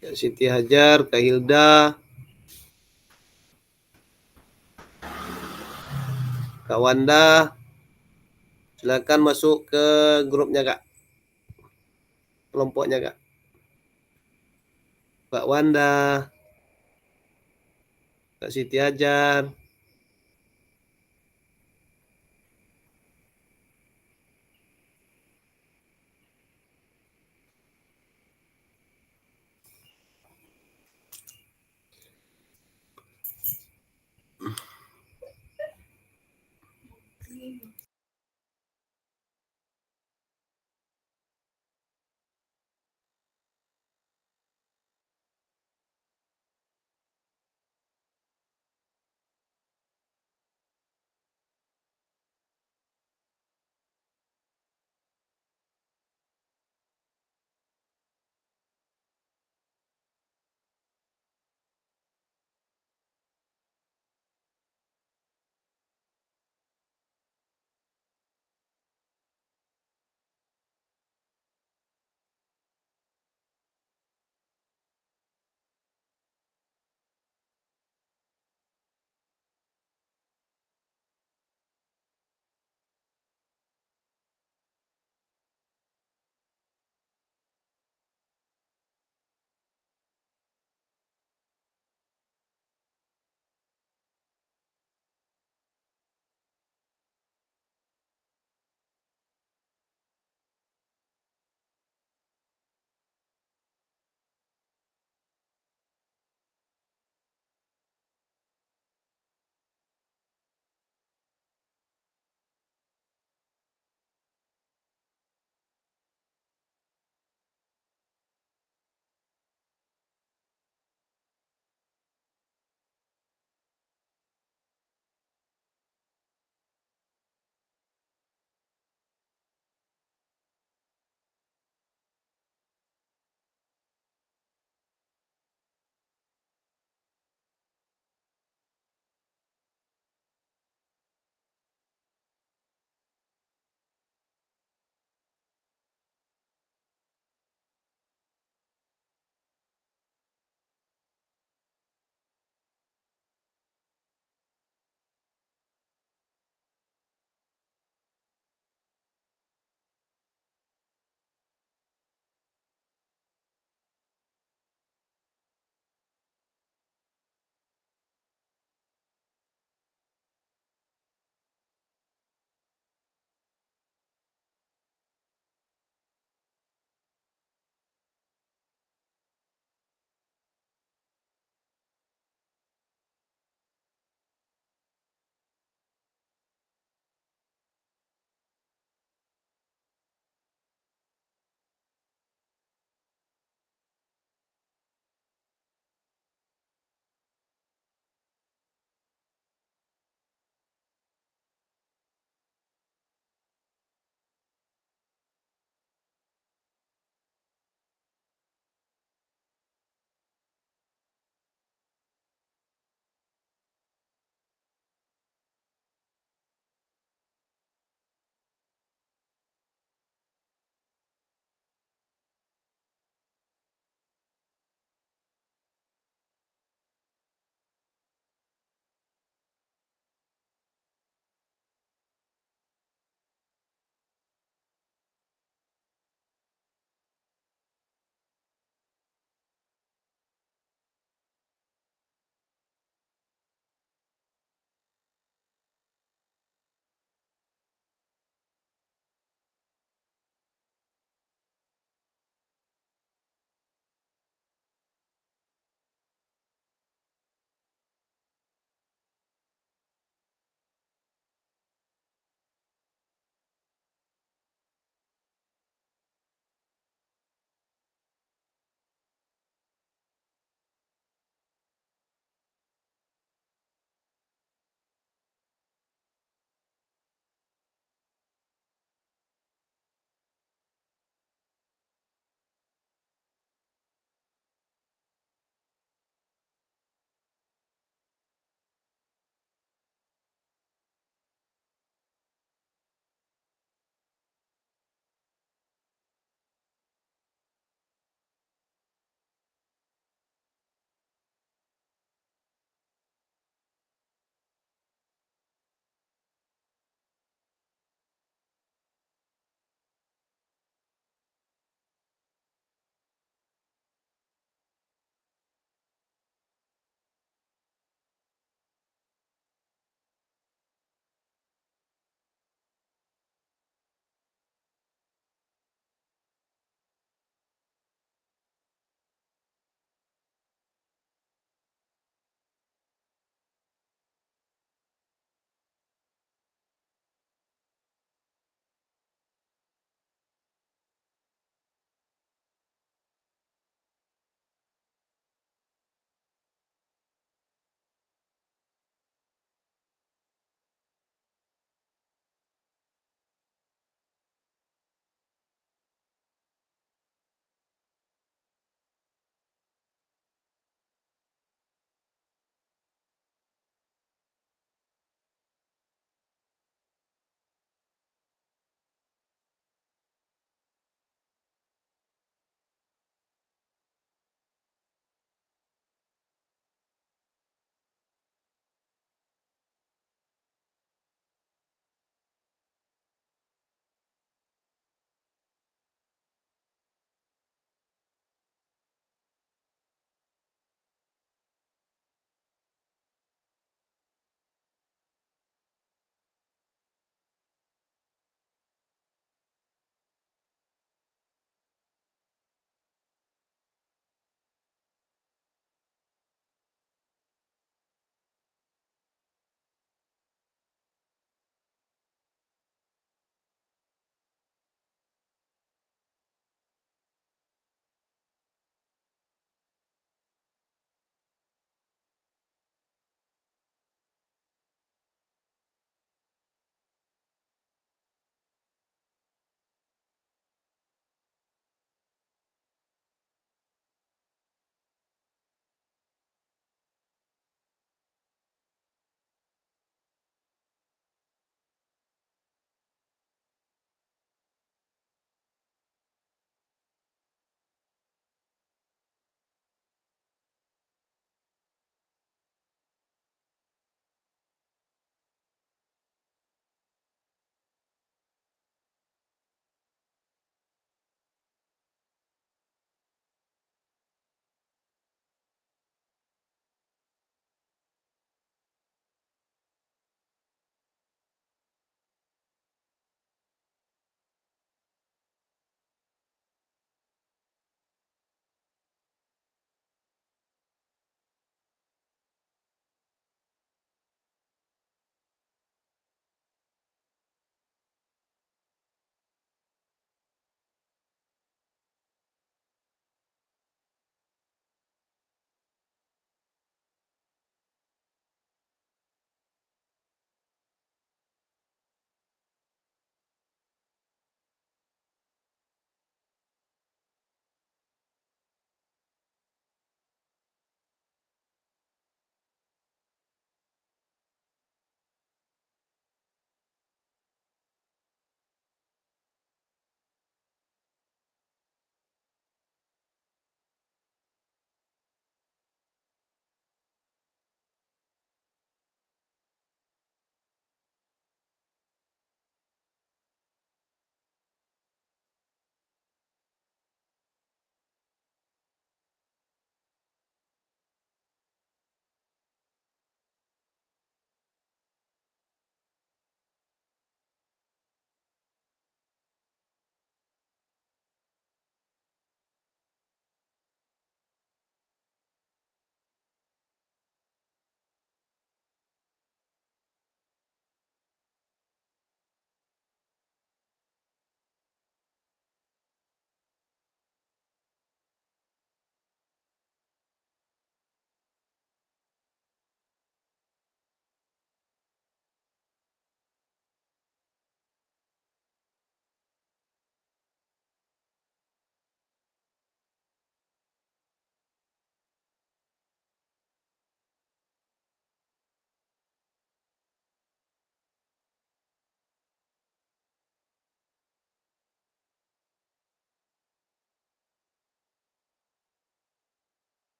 Ya, Siti Hajar, Kak Hilda, Kak Wanda, silakan masuk ke grupnya Kak, kelompoknya Kak. Kak Wanda, Kak Siti Hajar.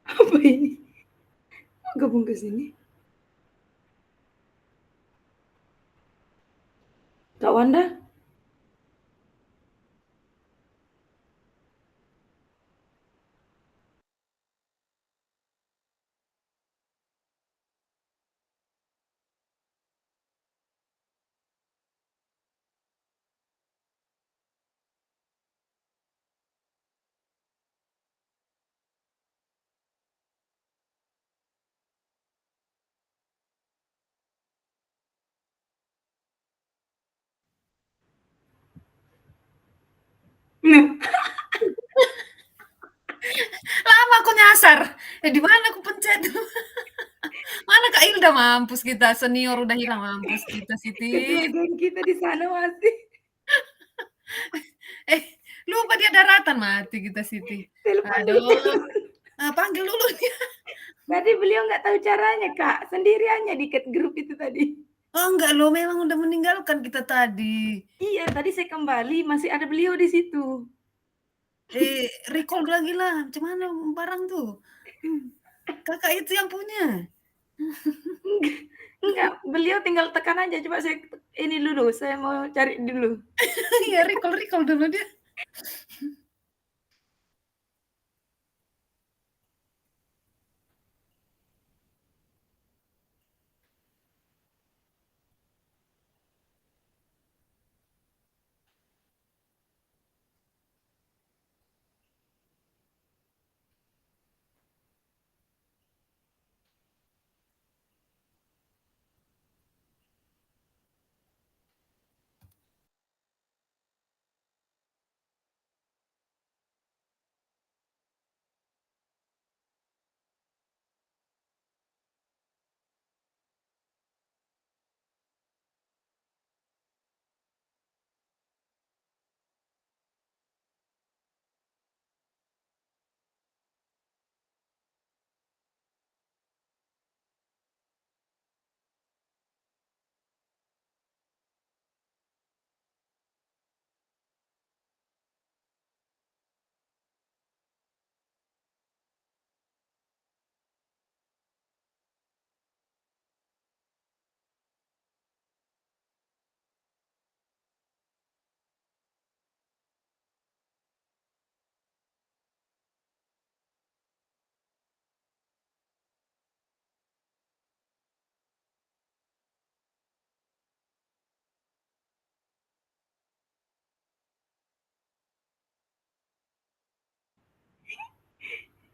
Apa ini? Gabung ke sini. Kak Wanda? Nah, Lama aku nyasar. Di mana aku pencet? Mana Kak Hilda, mampus kita, senior udah hilang, mampus kita Siti. ketua geng kita di sana masih. Lupa dia daratan, mati kita Siti. Telepon Aduh, dulu. panggil dulu dia. Tadi beliau nggak tahu caranya, Kak. Sendiriannya di grup itu tadi. Oh enggak loh, memang udah meninggalkan kita tadi. Iya, tadi saya kembali masih ada beliau di situ. Recall lagi lah, macam mana barang tuh? Kakak itu yang punya. Enggak, beliau tinggal tekan aja. Coba saya ini dulu, saya mau cari dulu. Iya, recall dulu dia.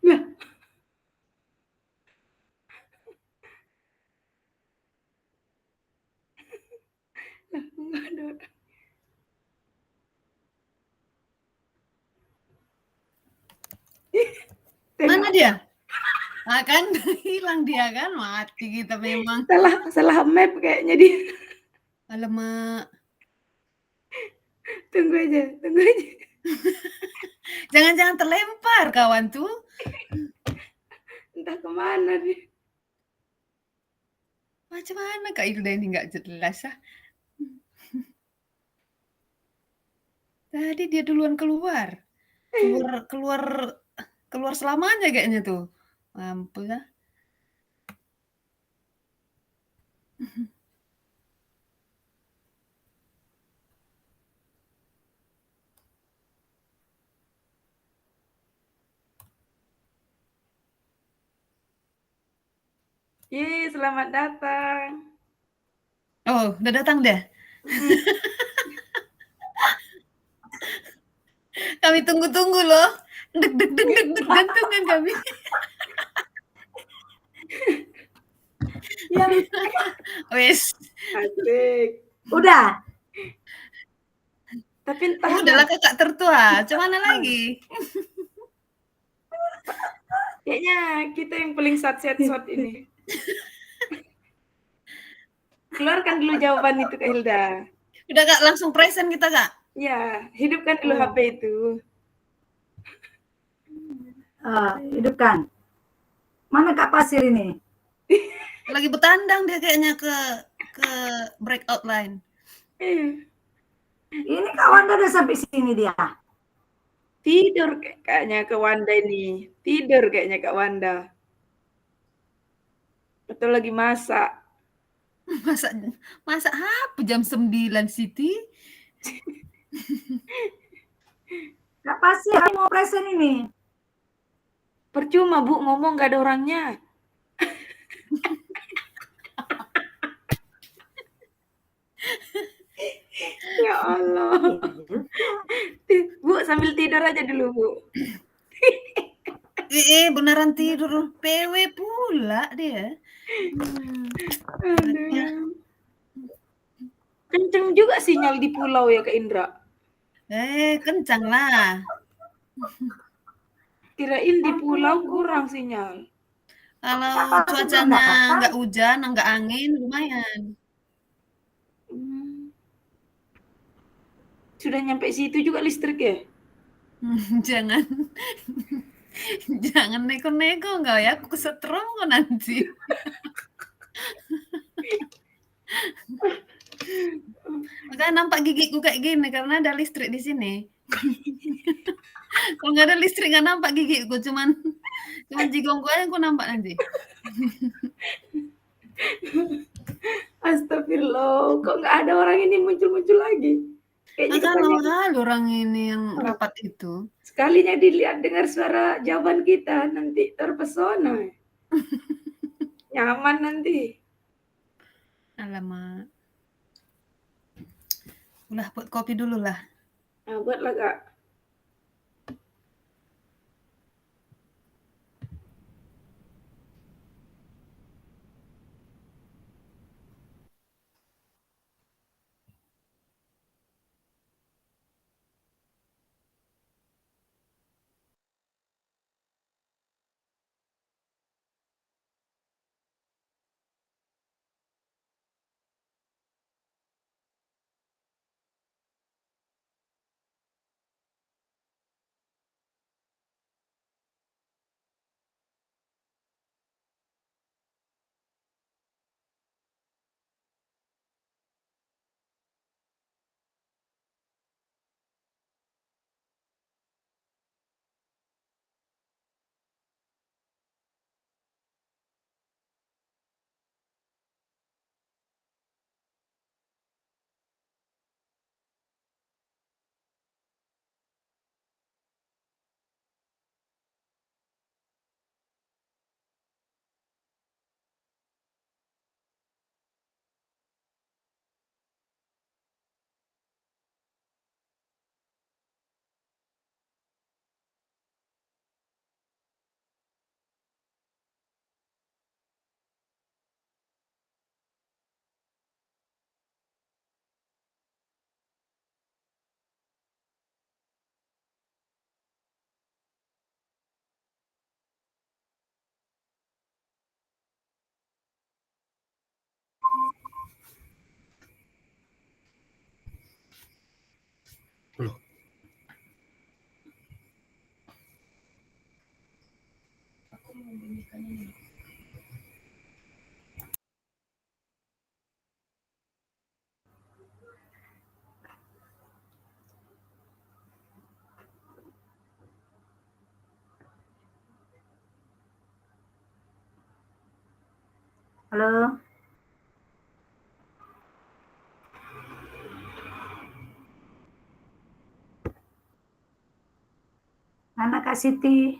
Lah, enggak ada. Mana dia? Kan hilang dia kan, mati kita memang. Salah map kayaknya dia. Alamak. Tunggu aja. Jangan-jangan terlempar kawan tuh. Entah kemana dia. Macam mana Kak Hilda ini nggak jelas ah. Tadi dia duluan keluar. Keluar selamanya kayaknya tuh. Mampus ah. Selamat datang. Oh, udah datang deh. Kami tunggu-tunggu loh. Deg jantungan kami. Ya, Wes. asik. Udah. Tapi entah. Udahlah kakak tertua. Cuman lagi. Kayaknya kita yang paling shot ini. Keluarkan dulu jawaban itu Kak Hilda. Udah Kak, langsung present kita Kak. Ya, hidupkan dulu HP itu. Hidupkan. Mana Kak Pasir ini? Lagi bertandang dia kayaknya ke breakout line. Iya. Ini Kak Wanda udah sampai sini dia. Tidur kayaknya Kak Wanda ini. Tidur kayaknya Kak Wanda. Atau lagi masak. Masak masak apa jam 9, Siti? Kak Pasir, aku mau present ini. Percuma Bu ngomong gak ada orangnya. Ya Allah. Bu sambil tidur aja dulu Bu. Beneran tidur. PW pula dia. Hebatnya. Aduh. Kenceng juga sinyal di pulau ya Kak Indra. Kencang lah. Kirain di pulau kurang sinyal. Kalau Kak Pasir cuacanya datang. nggak hujan, nggak angin, lumayan. Sudah nyampe situ juga listrik ya? Jangan jangan neko-neko nggak ya, aku kesetrum kok nanti. Makanya nampak gigiku kayak gini karena ada listrik di sini. Kalau nggak ada listrik nggak nampak gigiku, cuman jigongku aja aku nampak nanti. Astagfirullah, kok nggak ada orang ini muncul-muncul lagi? Kayaknya Makanya kebanyakan malu orang ini yang rapat itu. sekalinya dilihat dengar suara jawaban kita nanti terpesona. Nyaman nanti. Alamak. Ulah buat kopi dulu lah. Nah, buatlah Kak. Halo. Mana Kak Siti?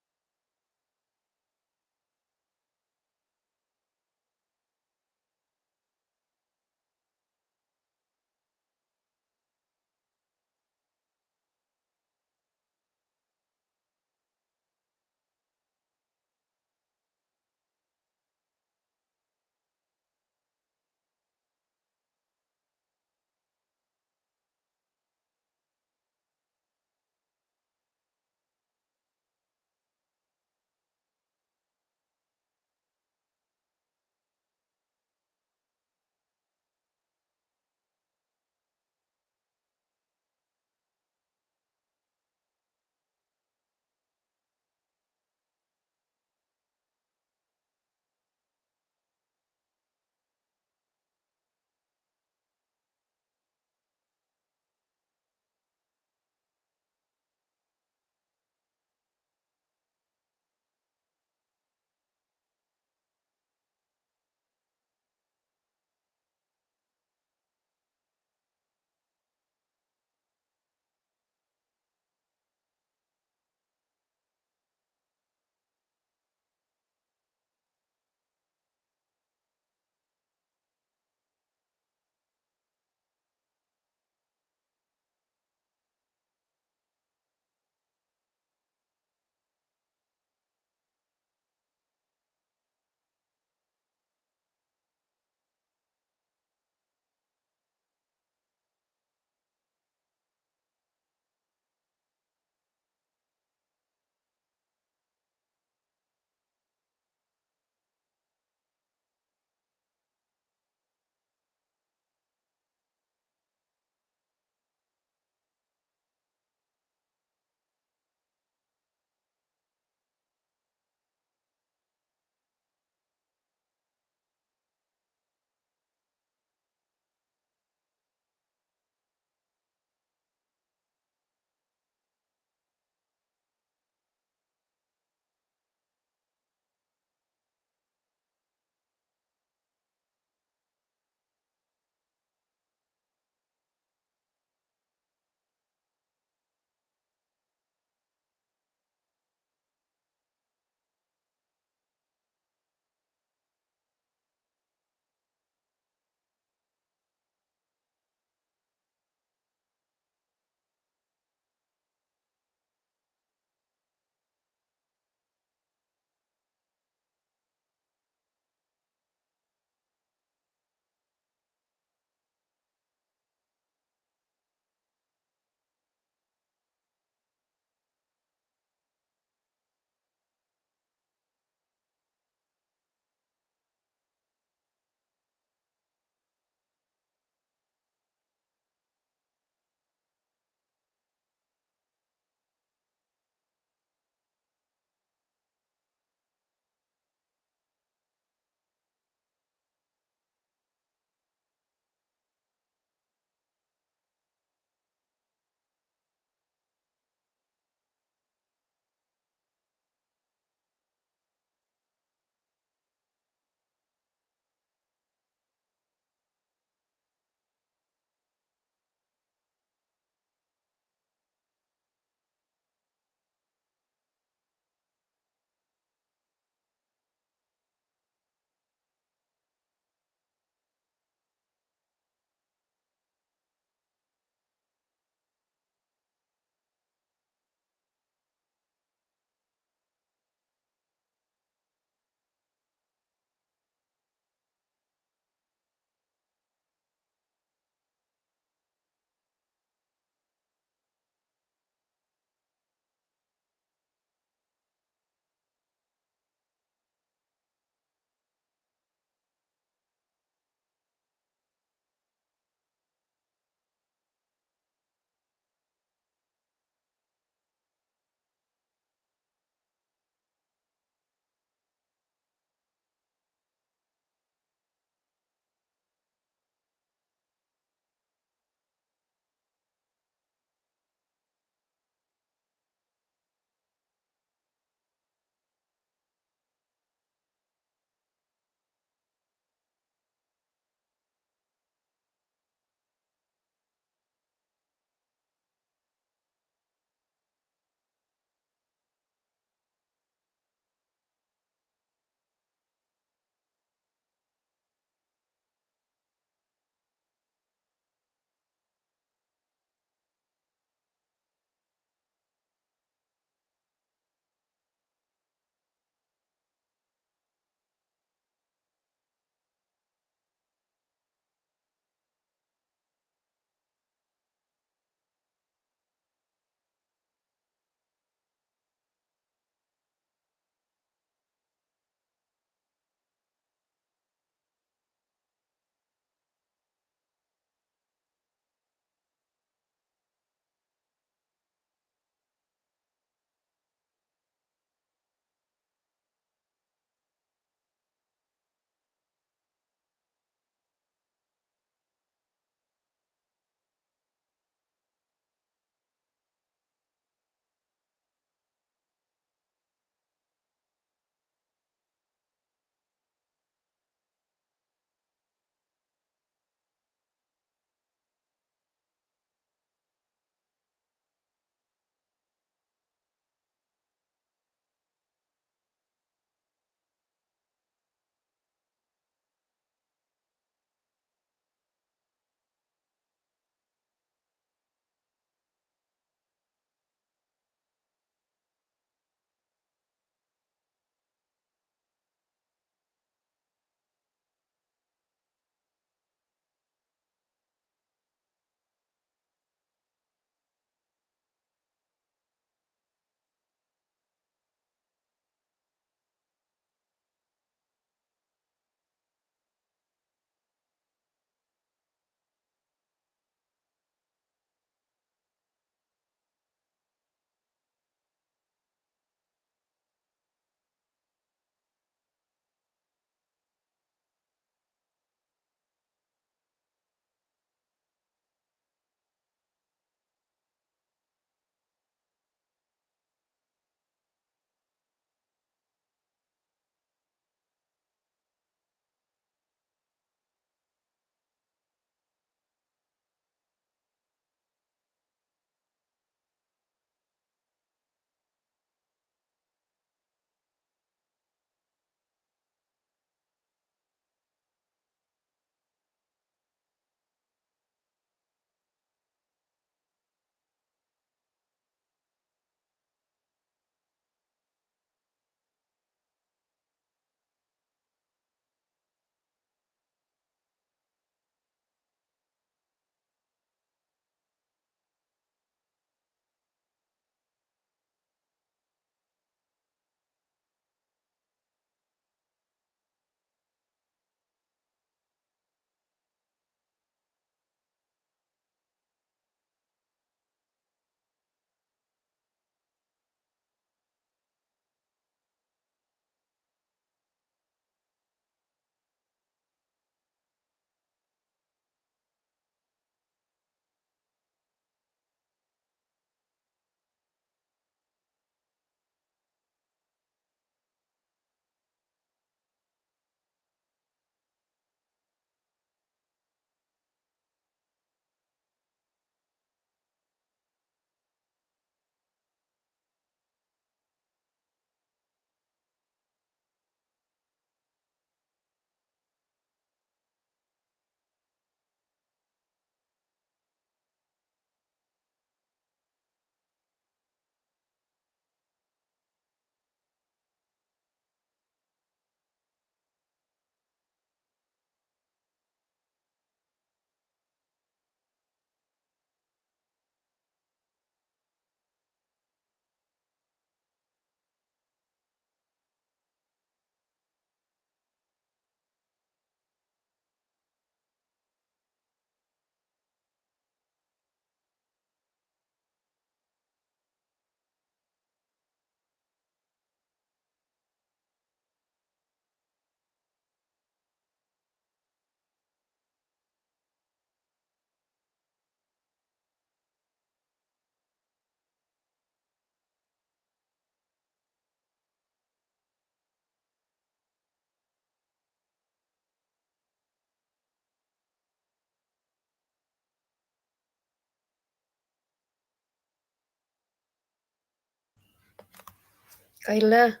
Kak Hilda.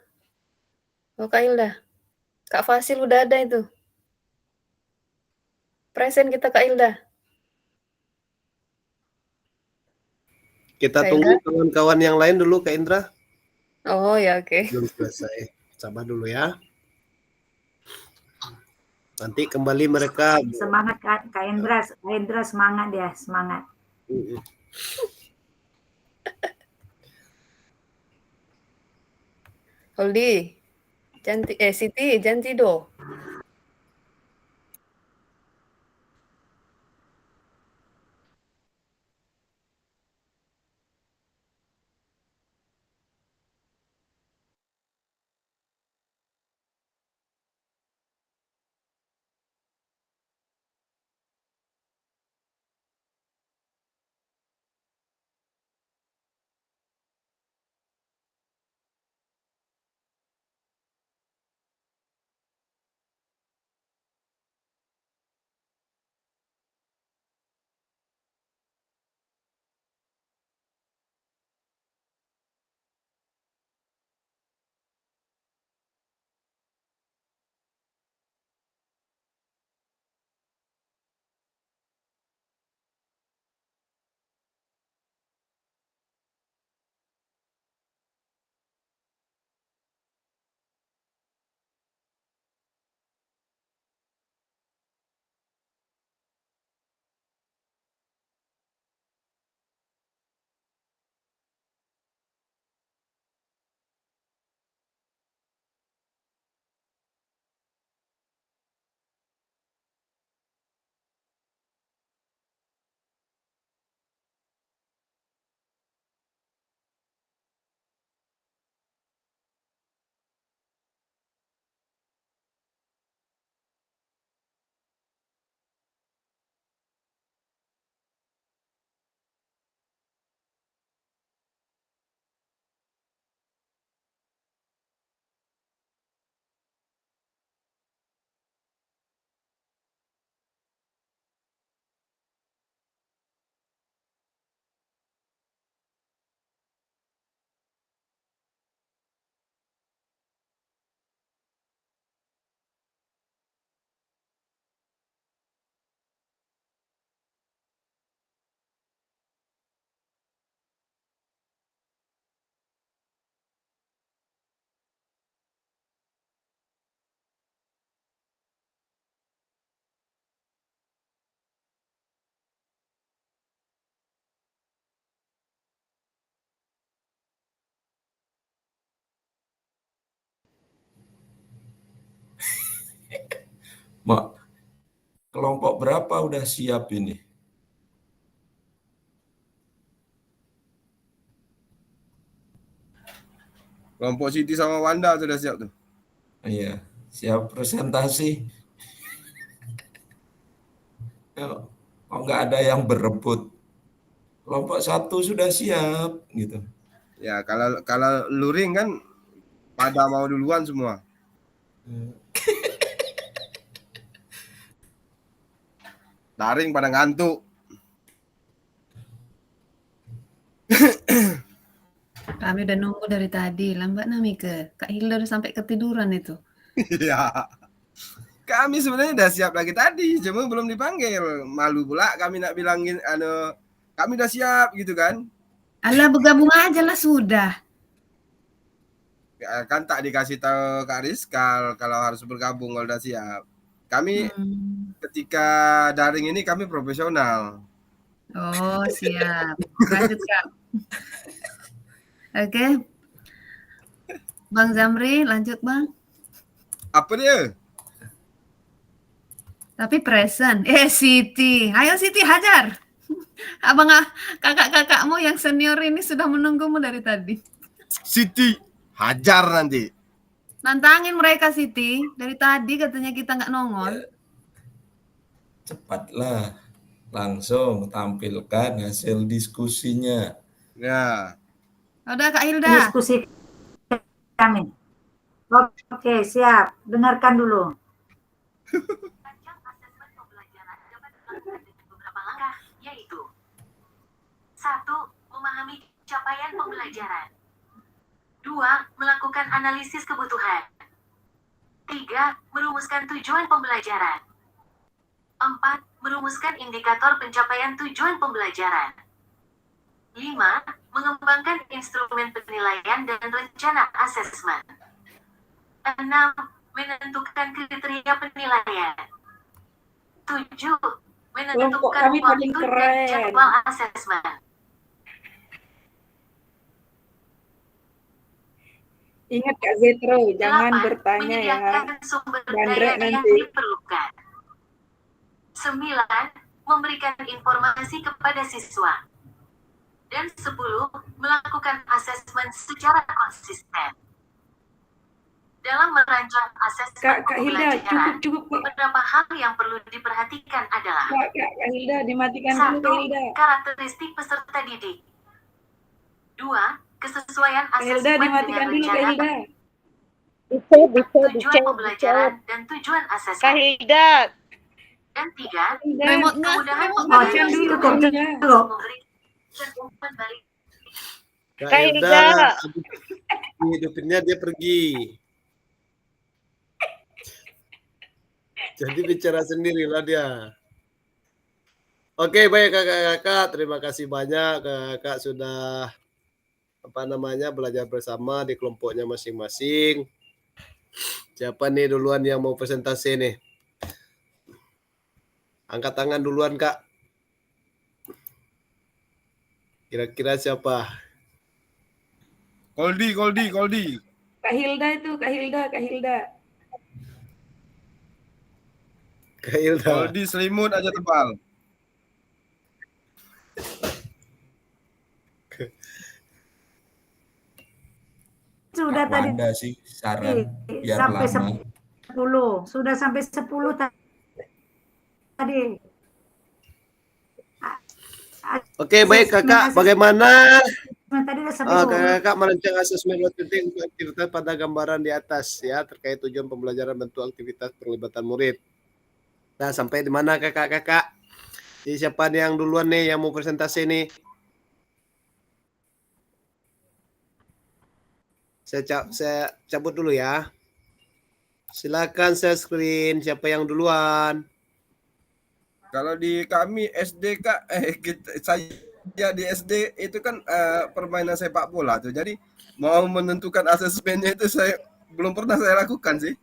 Oh, Kak Hilda. Kak Fasil udah ada itu. Present kita Kak Hilda. Kita Kak tunggu Hilda. kawan-kawan yang lain dulu, Kak Indra. Oh ya, oke. Belum selesai. Sabar dulu ya. Nanti kembali mereka. Semangat Kak Indra, semangat ya, semangat. Holdi. Siti, jangan tidur. Mak, kelompok berapa udah siap ini? Kelompok Siti sama Wanda sudah siap tuh. Iya, siap presentasi. Kok nggak ada yang berebut? Kelompok 1 sudah siap, gitu. Ya, kalau luring kan pada mau duluan semua. Daring pada ngantuk. Kami udah nunggu dari tadi. Lambat nami ke. Kak Hilda udah sampai ketiduran itu. Iya. Kami sebenarnya udah siap lagi tadi, cuma belum dipanggil. Malu pula kami nak bilangin kami udah siap gitu kan. Alah, bergabung aja lah sudah. Kan tak dikasih tahu Kak Rizkal kalau harus bergabung kalau udah siap. Kami ketika daring ini kami profesional. Oh, siap. Lanjut, Kak. Oke. Bang Zamri, lanjut, Bang. Apa dia? Tapi present. Siti. Ayo Siti, hajar. Kakak-kakakmu yang senior ini sudah menunggumu dari tadi. Siti, hajar nanti. Nantangin mereka, Siti. Dari tadi katanya kita nggak nongol. Cepatlah, langsung tampilkan hasil diskusinya. Ya. Udah, Kak Hilda. Diskusi kami. Oke, siap. Dengarkan dulu. Beberapa langkah, yaitu 1. Memahami capaian pembelajaran. 2. Melakukan analisis kebutuhan. 3. Merumuskan tujuan pembelajaran. 4. Merumuskan indikator pencapaian tujuan pembelajaran. 5. Mengembangkan instrumen penilaian dan rencana asesmen. 6. Menentukan kriteria penilaian. 7. Menentukan kami paling waktu dan keren. jadwal asesmen. Ingat Kak Zetro, jangan 8. bertanya ya. Menyediakan sumber Bandrek daya yang nanti. diperlukan. 9. Memberikan informasi kepada siswa. Dan 10. Melakukan asesmen secara konsisten. Dalam merancang asesmen Kak Hilda, pembelajaran, cukup Kak. beberapa hal yang perlu diperhatikan adalah: Kak Hilda, dimatikan dulu 1. Kak Hilda. Karakteristik peserta didik. 2. Kesesuaian Kak Hilda, asesmen dimatikan dengan dulu Kak rencana, Hilda. tujuan pembelajaran, dan tujuan Kak asesmen. Hilda. Dan 3. Remote-nya, Kemudahan remote. Macan dulu Kak Hilda. memberikan umpan balik. Kak Kak Hilda, Hilda. habis dihidupinnya dia pergi. Jadi bicara sendirilah dia. Oke, baik kakak-kakak, terima kasih banyak kakak sudah belajar bersama di kelompoknya masing-masing. Siapa nih duluan yang mau presentasi nih? Angkat tangan duluan Kak. Kira-kira siapa? Koldi. Kak Hilda itu, Kak Hilda. Kak Hilda. Koldi selimut aja tebal. Sudah tadi Wanda sih saran biar sampai lama. 10. Sudah sampai 10 tadi. Oke, baik kakak. Bagaimana Tadi udah sampai 10. kakak merancang asesmen penting untuk aktivitas pada gambaran di atas ya terkait tujuan pembelajaran, bentuk aktivitas, perlibatan murid. Nah, sampai di mana kakak-kakak? Jadi siapa nih yang duluan nih yang mau presentasi nih? Saya cabut dulu ya. Silakan share screen. Siapa yang duluan? Kalau di kami SD Kak, saya di SD itu kan permainan sepak bola tuh. Jadi mau menentukan asesmennya itu belum pernah saya lakukan sih.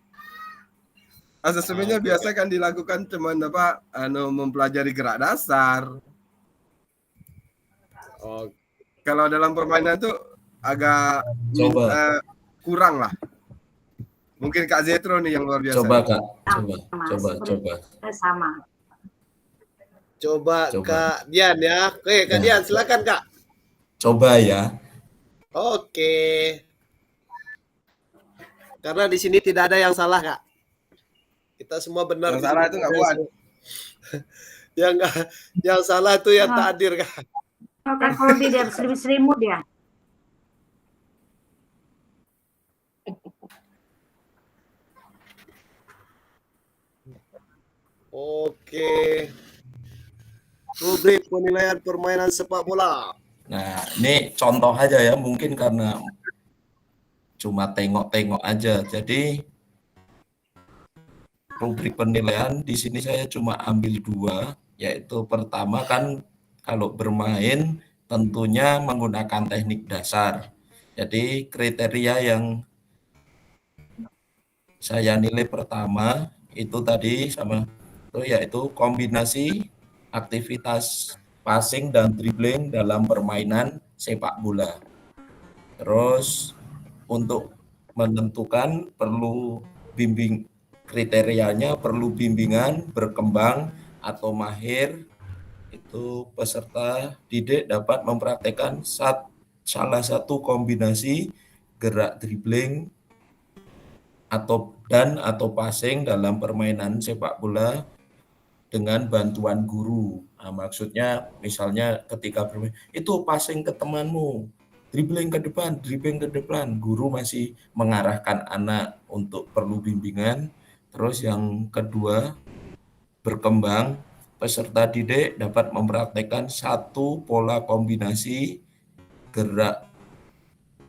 Asesmennya biasa kan dilakukan cuman mempelajari gerak dasar. Oh, Kalau dalam permainan tuh agak kurang lah. Mungkin Kak Zetro nih yang luar biasa. Coba Kak, coba. Sama. Coba Kak Dian ya. Oke, Kak Dian silakan Kak. Coba ya. Oke. Karena di sini tidak ada yang salah Kak. Kita semua benar. Yang salah itu nggak buat. yang salah itu yang tak hadir Kak. Kan kalau dia selimut dia. Oke. Rubrik penilaian permainan sepak bola. Nah, ini contoh aja ya, mungkin karena cuma tengok-tengok aja. Jadi rubrik penilaian di sini saya cuma ambil 2, yaitu pertama kan kalau bermain tentunya menggunakan teknik dasar. Jadi kriteria yang saya nilai pertama itu tadi yaitu kombinasi aktivitas passing dan dribbling dalam permainan sepak bola. Terus untuk menentukan kriterianya perlu bimbingan, berkembang atau mahir. Itu peserta didik dapat mempraktekkan salah satu kombinasi gerak dribbling atau passing dalam permainan sepak bola dengan bantuan guru. Nah, maksudnya misalnya ketika bermain, itu passing ke temanmu, dribbling ke depan, guru masih mengarahkan anak untuk perlu bimbingan. Terus yang kedua, berkembang, peserta didik dapat mempraktekkan satu pola kombinasi gerak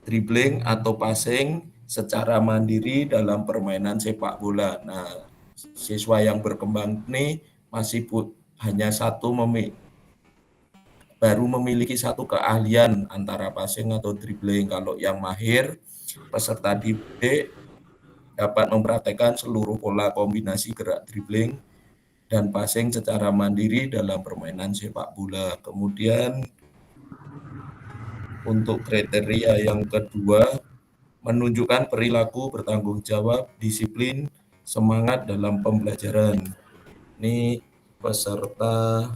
dribbling atau passing secara mandiri dalam permainan sepak bola. Nah, siswa yang berkembang ini masih hanya baru memiliki satu keahlian antara passing atau dribbling. Kalau yang mahir, peserta didik dapat mempraktekkan seluruh pola kombinasi gerak dribbling dan passing secara mandiri dalam permainan sepak bola. Kemudian untuk kriteria yang kedua, menunjukkan perilaku bertanggung jawab, disiplin, semangat dalam pembelajaran. Ini peserta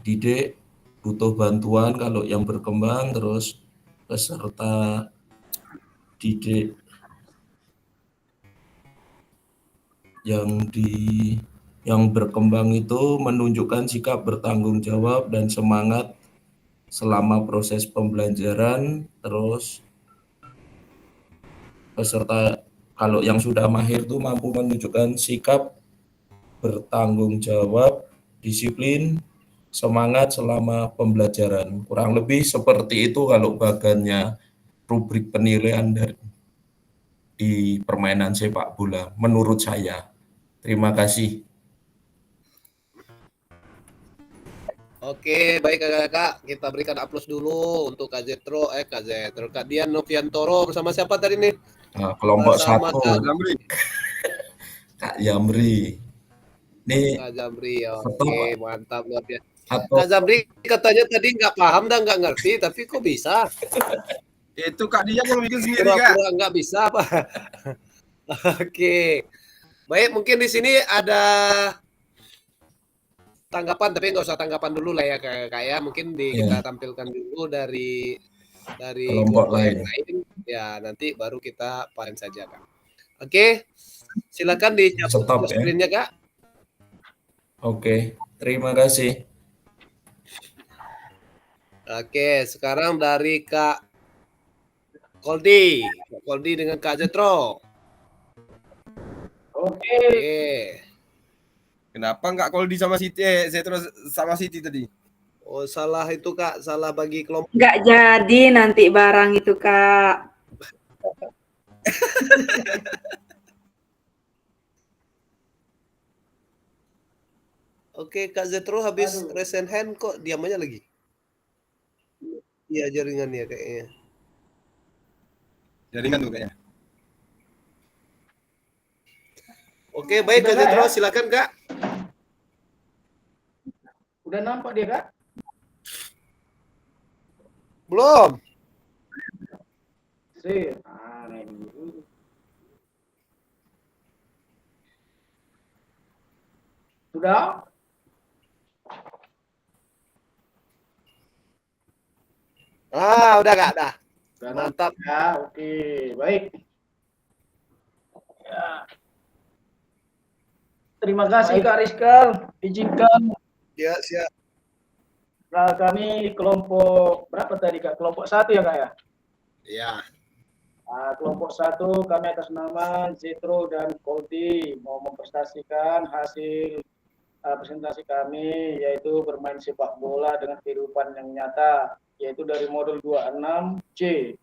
didik butuh bantuan kalau yang berkembang, terus peserta didik yang berkembang itu menunjukkan sikap bertanggung jawab dan semangat selama proses pembelajaran. Terus peserta kalau yang sudah mahir itu mampu menunjukkan sikap bertanggung jawab, disiplin, semangat selama pembelajaran. Kurang lebih seperti itu kalau bagannya rubrik penilaian di permainan sepak bola menurut saya. Terima kasih. Oke, baik kakak-kakak, kita berikan aplaus dulu untuk Kak Dian Noviantoro bersama siapa tadi nih? Kelompok Bersama 1. Kak Kak Yamri. Nih, Kak Zamri, stop, oke, Pak. mantap luar biasa. Atau Kak Zamri katanya tadi nggak paham dan nggak ngerti, tapi kok bisa? Itu Kak Dian yang bikin sendiri, Kak. Pura-pura nggak bisa apa? Oke, baik, mungkin di sini ada tanggapan, tapi nggak usah tanggapan dulu lah ya kakak ya. Mungkin kita tampilkan dulu dari kelompok yang lain. lain. Ya, nanti baru kita panen saja, Kak. Oke, silakan dicabut screen-nya, Kak. Oke, terima kasih. Oke, sekarang dari Kak Koldi. Kak Koldi dengan Kak Zetro. Oke. Kenapa nggak Koldi sama Siti? Saya terus sama Siti tadi. Oh, salah itu Kak, salah bagi kelompok. Nggak jadi nanti barang itu, Kak. Oke, Kak Zetro habis raise hand kok diam aja lagi. Iya, jaringannya kayaknya. Jaringan tuh kayaknya. Oke, baik Kak Zetro, silakan Kak. Udah nampak dia, Kak? Belum. Sih. Sudah? Udah Kak, dah. Mantap. Ya, oke, baik. Ya. Terima kasih Kak Rizkal, izinkan. Ya, siap. Nah, kami kelompok berapa tadi Kak? Kelompok 1 ya Kak ya? Iya. Nah, kelompok 1 kami atas nama Zetro dan Koldi mau mempresentasikan hasil presentasi kami, yaitu bermain sepak bola dengan kehidupan yang nyata, yaitu dari modul 26C,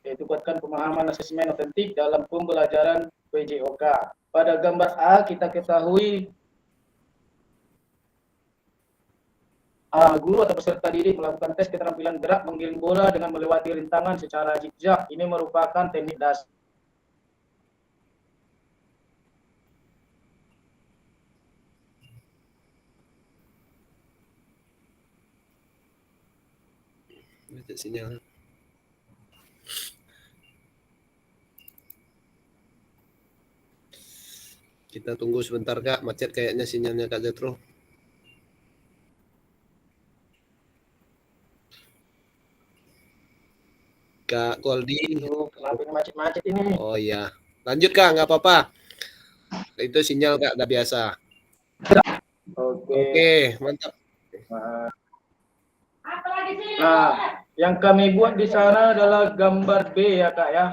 yaitu kuatkan pemahaman asesmen otentik dalam pembelajaran PJOK. Pada gambar A kita ketahui guru atau peserta didik melakukan tes keterampilan gerak menggiring bola dengan melewati rintangan secara zigzag. Ini merupakan teknik dasar. Sinyal. Kita tunggu sebentar Kak, macet kayaknya sinyalnya Kak Zetro. Kak Koldi. Kenapa macet-macet ini? Oh iya. Lanjut Kak, nggak apa-apa. Itu sinyal Kak, udah biasa. Oke, mantap. Nah, yang kami buat di sana adalah gambar B ya Kak ya.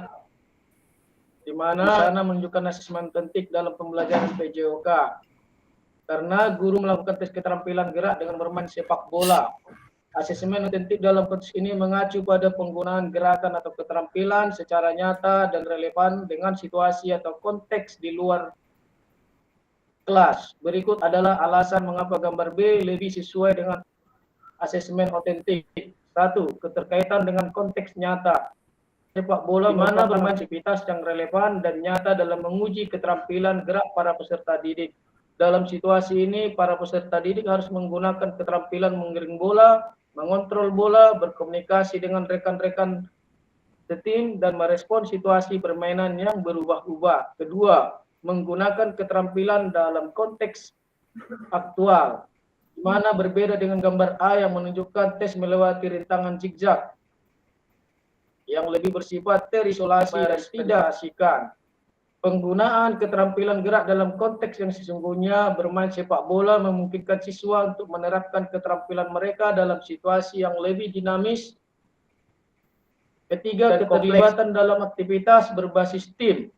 Di mana di sana menunjukkan asesmen otentik dalam pembelajaran PJOK. Karena guru melakukan tes keterampilan gerak dengan bermain sepak bola. Asesmen otentik dalam konteks ini mengacu pada penggunaan gerakan atau keterampilan secara nyata dan relevan dengan situasi atau konteks di luar kelas. Berikut adalah alasan mengapa gambar B lebih sesuai dengan asesmen otentik. 1. Keterkaitan dengan konteks nyata. Sepak bola mana bermain aktivitas yang relevan dan nyata dalam menguji keterampilan gerak para peserta didik. Dalam situasi ini, para peserta didik harus menggunakan keterampilan menggiring bola, mengontrol bola, berkomunikasi dengan rekan-rekan setim, dan merespon situasi permainan yang berubah-ubah. Kedua, menggunakan keterampilan dalam konteks aktual, di mana berbeda dengan gambar A yang menunjukkan tes melewati rintangan zigzag yang lebih bersifat terisolasi dan tidak asyikan. Penggunaan keterampilan gerak dalam konteks yang sesungguhnya bermain sepak bola memungkinkan siswa untuk menerapkan keterampilan mereka dalam situasi yang lebih dinamis. Ketiga, keterlibatan dalam aktivitas berbasis tim.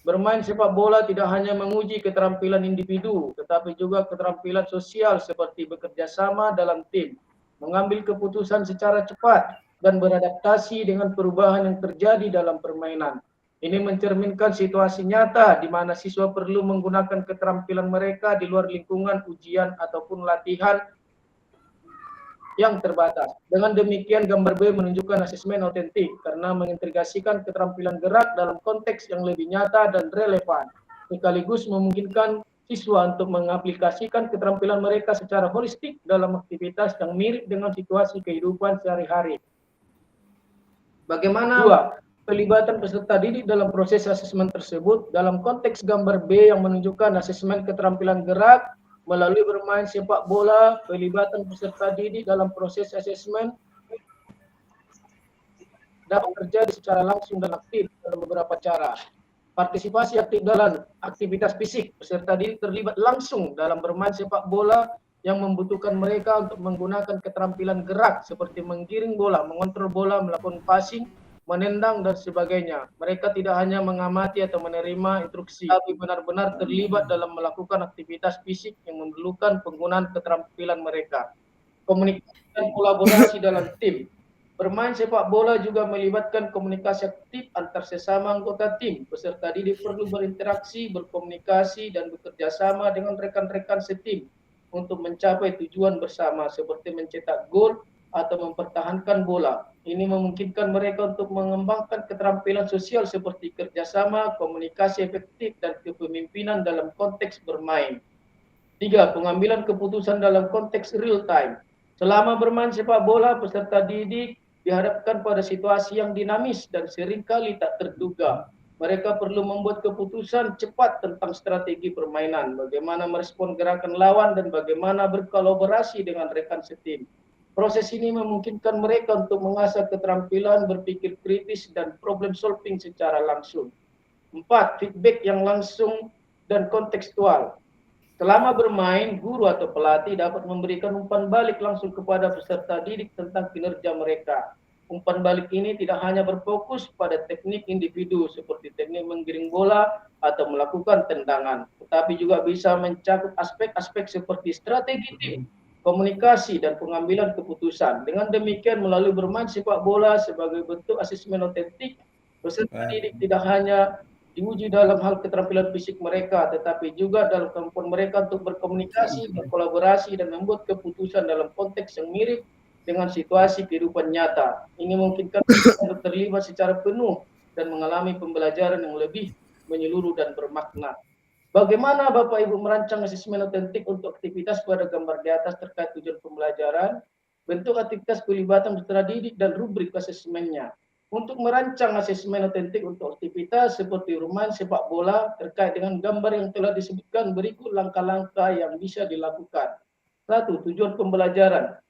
Bermain sepak bola tidak hanya menguji keterampilan individu, tetapi juga keterampilan sosial seperti bekerja sama dalam tim, mengambil keputusan secara cepat, dan beradaptasi dengan perubahan yang terjadi dalam permainan. Ini mencerminkan situasi nyata di mana siswa perlu menggunakan keterampilan mereka di luar lingkungan ujian ataupun latihan yang terbatas. Dengan demikian, gambar B menunjukkan asesmen otentik karena mengintegrasikan keterampilan gerak dalam konteks yang lebih nyata dan relevan, sekaligus memungkinkan siswa untuk mengaplikasikan keterampilan mereka secara holistik dalam aktivitas yang mirip dengan situasi kehidupan sehari-hari. Bagaimana? 2. Pelibatan peserta didik dalam proses asesmen tersebut. Dalam konteks gambar B yang menunjukkan asesmen keterampilan gerak melalui bermain sepak bola, pelibatan peserta didik dalam proses asesmen dapat terjadi secara langsung dan aktif dalam beberapa cara. Partisipasi aktif dalam aktivitas fisik, peserta didik terlibat langsung dalam bermain sepak bola yang membutuhkan mereka untuk menggunakan keterampilan gerak seperti menggiring bola, mengontrol bola, melakukan passing, menendang, dan sebagainya. Mereka tidak hanya mengamati atau menerima instruksi, tapi benar-benar terlibat dalam melakukan aktivitas fisik yang memerlukan penggunaan keterampilan mereka. Komunikasi dan kolaborasi dalam tim. Bermain sepak bola juga melibatkan komunikasi aktif antar sesama anggota tim. Peserta didik perlu berinteraksi, berkomunikasi, dan bekerja sama dengan rekan-rekan setim untuk mencapai tujuan bersama seperti mencetak gol atau mempertahankan bola. Ini memungkinkan mereka untuk mengembangkan keterampilan sosial seperti kerjasama, komunikasi efektif, dan kepemimpinan dalam konteks bermain. 3. Pengambilan keputusan dalam konteks real time. Selama bermain sepak bola, peserta didik dihadapkan pada situasi yang dinamis dan seringkali tak terduga. Mereka perlu membuat keputusan cepat tentang strategi permainan, bagaimana merespon gerakan lawan, dan bagaimana berkolaborasi dengan rekan setim. Proses ini memungkinkan mereka untuk mengasah keterampilan berpikir kritis dan problem solving secara langsung. 4. Feedback yang langsung dan kontekstual. Selama bermain, guru atau pelatih dapat memberikan umpan balik langsung kepada peserta didik tentang kinerja mereka. Umpan balik ini tidak hanya berfokus pada teknik individu seperti teknik menggiring bola atau melakukan tendangan, tetapi juga bisa mencakup aspek-aspek seperti strategi tim, komunikasi, dan pengambilan keputusan. Dengan demikian, melalui bermain sepak bola sebagai bentuk asesmen otentik, peserta didik tidak hanya diuji dalam hal keterampilan fisik mereka, tetapi juga dalam kemampuan mereka untuk berkomunikasi, berkolaborasi, dan membuat keputusan dalam konteks yang mirip dengan situasi kehidupan nyata. Ini memungkinkan mereka untuk terlibat secara penuh dan mengalami pembelajaran yang lebih menyeluruh dan bermakna. Bagaimana Bapak Ibu merancang asesmen otentik untuk aktivitas pada gambar di atas terkait tujuan pembelajaran, bentuk aktivitas pelibatan peserta didik, dan rubrik asesmennya? Untuk merancang asesmen otentik untuk aktivitas seperti bermain sepak bola terkait dengan gambar yang telah disebutkan, berikut langkah-langkah yang bisa dilakukan. 1. Tujuan pembelajaran.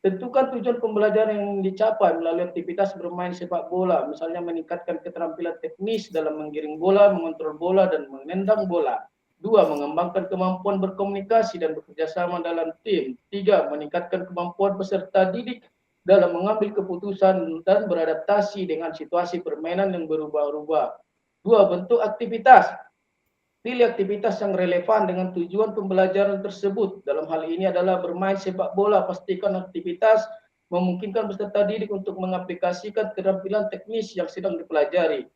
Tentukan tujuan pembelajaran yang dicapai melalui aktivitas bermain sepak bola, misalnya meningkatkan keterampilan teknis dalam menggiring bola, mengontrol bola, dan menendang bola. 2. Mengembangkan kemampuan berkomunikasi dan bekerjasama dalam tim. 3. Meningkatkan kemampuan peserta didik dalam mengambil keputusan dan beradaptasi dengan situasi permainan yang berubah-ubah. 2. Bentuk aktivitas. Pilih aktivitas yang relevan dengan tujuan pembelajaran tersebut. Dalam hal ini adalah bermain sepak bola. Pastikan aktivitas memungkinkan peserta didik untuk mengaplikasikan keterampilan teknis yang sedang dipelajari.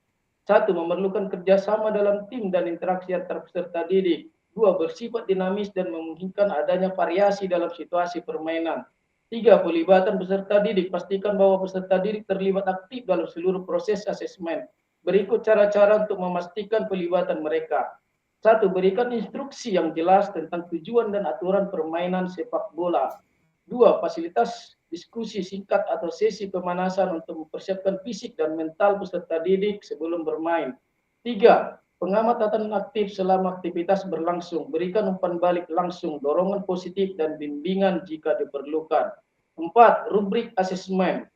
1. Memerlukan kerjasama dalam tim dan interaksi antar peserta didik. 2. Bersifat dinamis dan memungkinkan adanya variasi dalam situasi permainan. 3. Pelibatan peserta didik. Pastikan bahwa peserta didik terlibat aktif dalam seluruh proses asesmen. Berikut cara-cara untuk memastikan pelibatan mereka. 1. Berikan instruksi yang jelas tentang tujuan dan aturan permainan sepak bola. 2. Fasilitas diskusi singkat atau sesi pemanasan untuk mempersiapkan fisik dan mental peserta didik sebelum bermain. 3. Pengamatan aktif selama aktivitas berlangsung. Berikan umpan balik langsung, dorongan positif, dan bimbingan jika diperlukan. 4. Rubrik asesmen.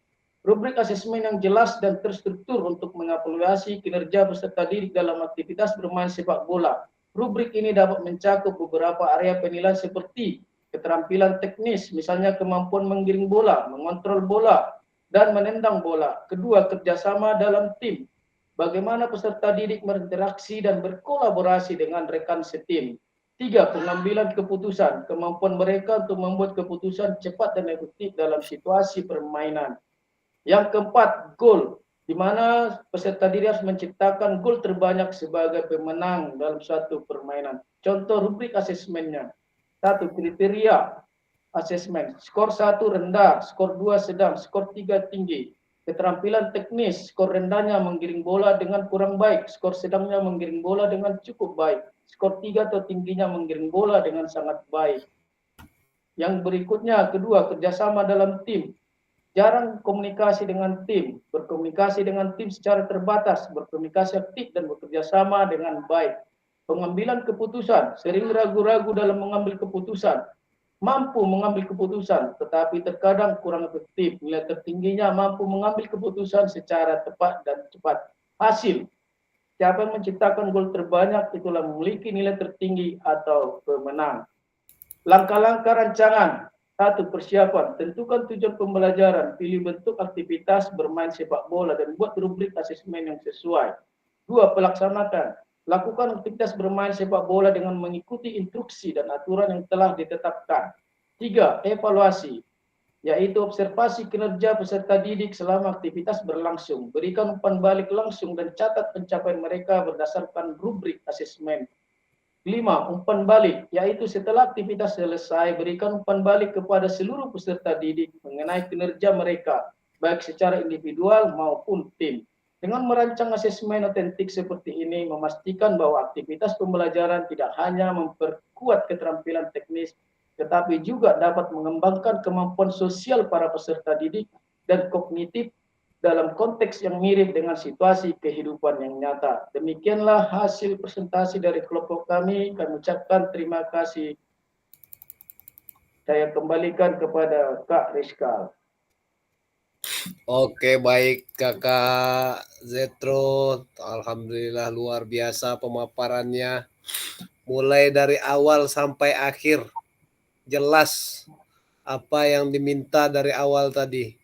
Rubrik asesmen yang jelas dan terstruktur untuk mengevaluasi kinerja peserta didik dalam aktivitas bermain sepak bola. Rubrik ini dapat mencakup beberapa area penilaian seperti keterampilan teknis, misalnya kemampuan menggiring bola, mengontrol bola, dan menendang bola. Kedua, kerjasama dalam tim. Bagaimana peserta didik berinteraksi dan berkolaborasi dengan rekan setim. 3. Pengambilan keputusan. Kemampuan mereka untuk membuat keputusan cepat dan efektif dalam situasi permainan. Yang keempat, goal, di mana peserta didik harus menciptakan gol terbanyak sebagai pemenang dalam suatu permainan. Contoh rubrik asesmennya. 1. Kriteria asesmen. Skor 1 rendah, skor 2 sedang, skor 3 tinggi. Keterampilan teknis, skor rendahnya menggiring bola dengan kurang baik, skor sedangnya menggiring bola dengan cukup baik, skor 3 atau tingginya menggiring bola dengan sangat baik. Yang berikutnya, kedua, kerjasama dalam tim. Jarang komunikasi dengan tim, berkomunikasi dengan tim secara terbatas, berkomunikasi aktif dan bekerja sama dengan baik. Pengambilan keputusan, sering ragu-ragu dalam mengambil keputusan, mampu mengambil keputusan, tetapi terkadang kurang efektif. Nilai tertingginya mampu mengambil keputusan secara tepat dan cepat. Hasil, siapa yang menciptakan gol terbanyak itulah memiliki nilai tertinggi atau pemenang. Langkah-langkah rancangan. 1. Persiapan. Tentukan tujuan pembelajaran. Pilih bentuk aktivitas bermain sepak bola dan buat rubrik asesmen yang sesuai. 2. Pelaksanakan. Lakukan aktivitas bermain sepak bola dengan mengikuti instruksi dan aturan yang telah ditetapkan. 3. Evaluasi, yaitu observasi kinerja peserta didik selama aktivitas berlangsung. Berikan umpan balik langsung dan catat pencapaian mereka berdasarkan rubrik asesmen. 5. Umpan balik, yaitu setelah aktivitas selesai, berikan umpan balik kepada seluruh peserta didik mengenai kinerja mereka, baik secara individual maupun tim. Dengan merancang asesmen otentik seperti ini, memastikan bahwa aktivitas pembelajaran tidak hanya memperkuat keterampilan teknis, tetapi juga dapat mengembangkan kemampuan sosial para peserta didik dan kognitif dalam konteks yang mirip dengan situasi kehidupan yang nyata. Demikianlah hasil presentasi dari kelompok kami. Kami ucapkan terima kasih. Saya kembalikan kepada Kak Rizka. Oke, baik Kakak Zetro. Alhamdulillah luar biasa pemaparannya. Mulai dari awal sampai akhir. Jelas apa yang diminta dari awal tadi.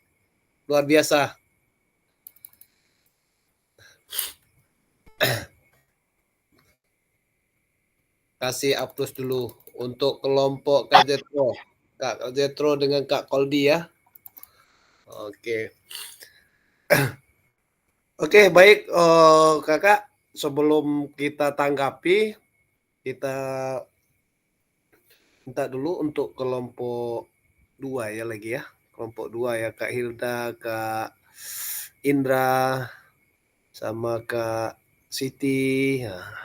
Luar biasa. Kasih aplaus dulu untuk kelompok Kak Zetro. Kak Zetro dengan Kak Koldi ya. Oke. Oke, baik Kakak, sebelum kita tanggapi, kita minta dulu untuk kelompok 2 ya lagi ya. Kelompok 2 ya, Kak Hilda, Kak Indra, sama Kak Siti. Nah.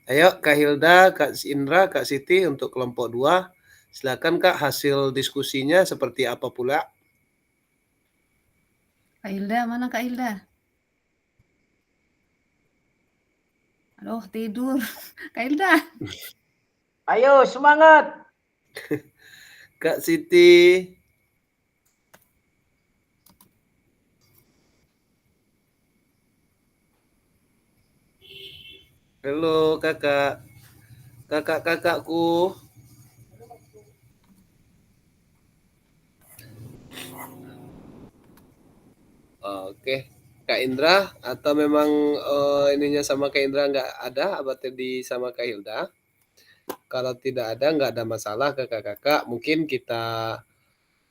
Ayo Kak Hilda, Kak Indra, Kak Siti untuk kelompok 2. Silakan Kak, hasil diskusinya seperti apa pula? Kak Hilda, mana Kak Hilda? Aduh, tidur. Kak Hilda. Ayo, semangat. Kak Siti. Halo kakak. Kakak-kakakku. Oke. Kak Indra, atau memang ininya sama Kak Indra nggak ada, apa tadi sama Kak Hilda? Kalau tidak ada, nggak ada masalah kakak-kakak. Mungkin kita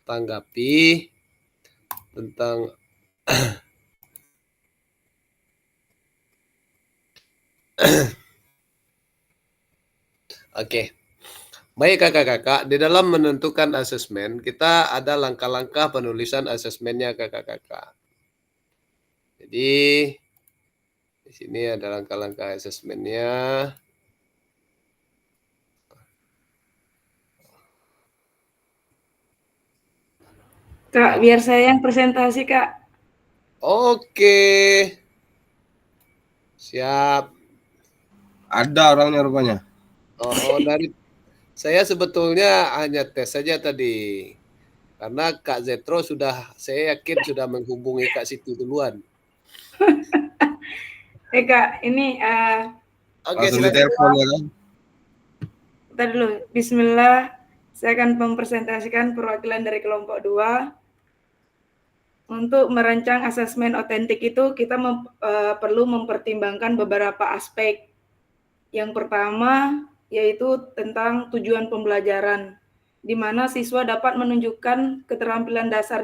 tanggapi tentang Oke. Baik kakak-kakak, di dalam menentukan asesmen, kita ada langkah-langkah penulisan asesmennya kakak-kakak. Jadi, di sini ada langkah-langkah asesmennya. Kak, biar saya yang presentasi, Kak. Oke. Siap. Ada orangnya rupanya. Dari saya sebetulnya hanya tes saja tadi. Karena Kak Zetro saya yakin sudah menghubungi Kak Siti duluan. Kak, ini Oke, Langsung silakan. ditelepon ya kan. bentar dulu. Bismillah. Saya akan mempresentasikan perwakilan dari kelompok 2. Untuk merancang asesmen otentik itu kita perlu mempertimbangkan beberapa aspek. Yang pertama yaitu tentang tujuan pembelajaran, di mana siswa dapat menunjukkan keterampilan dasar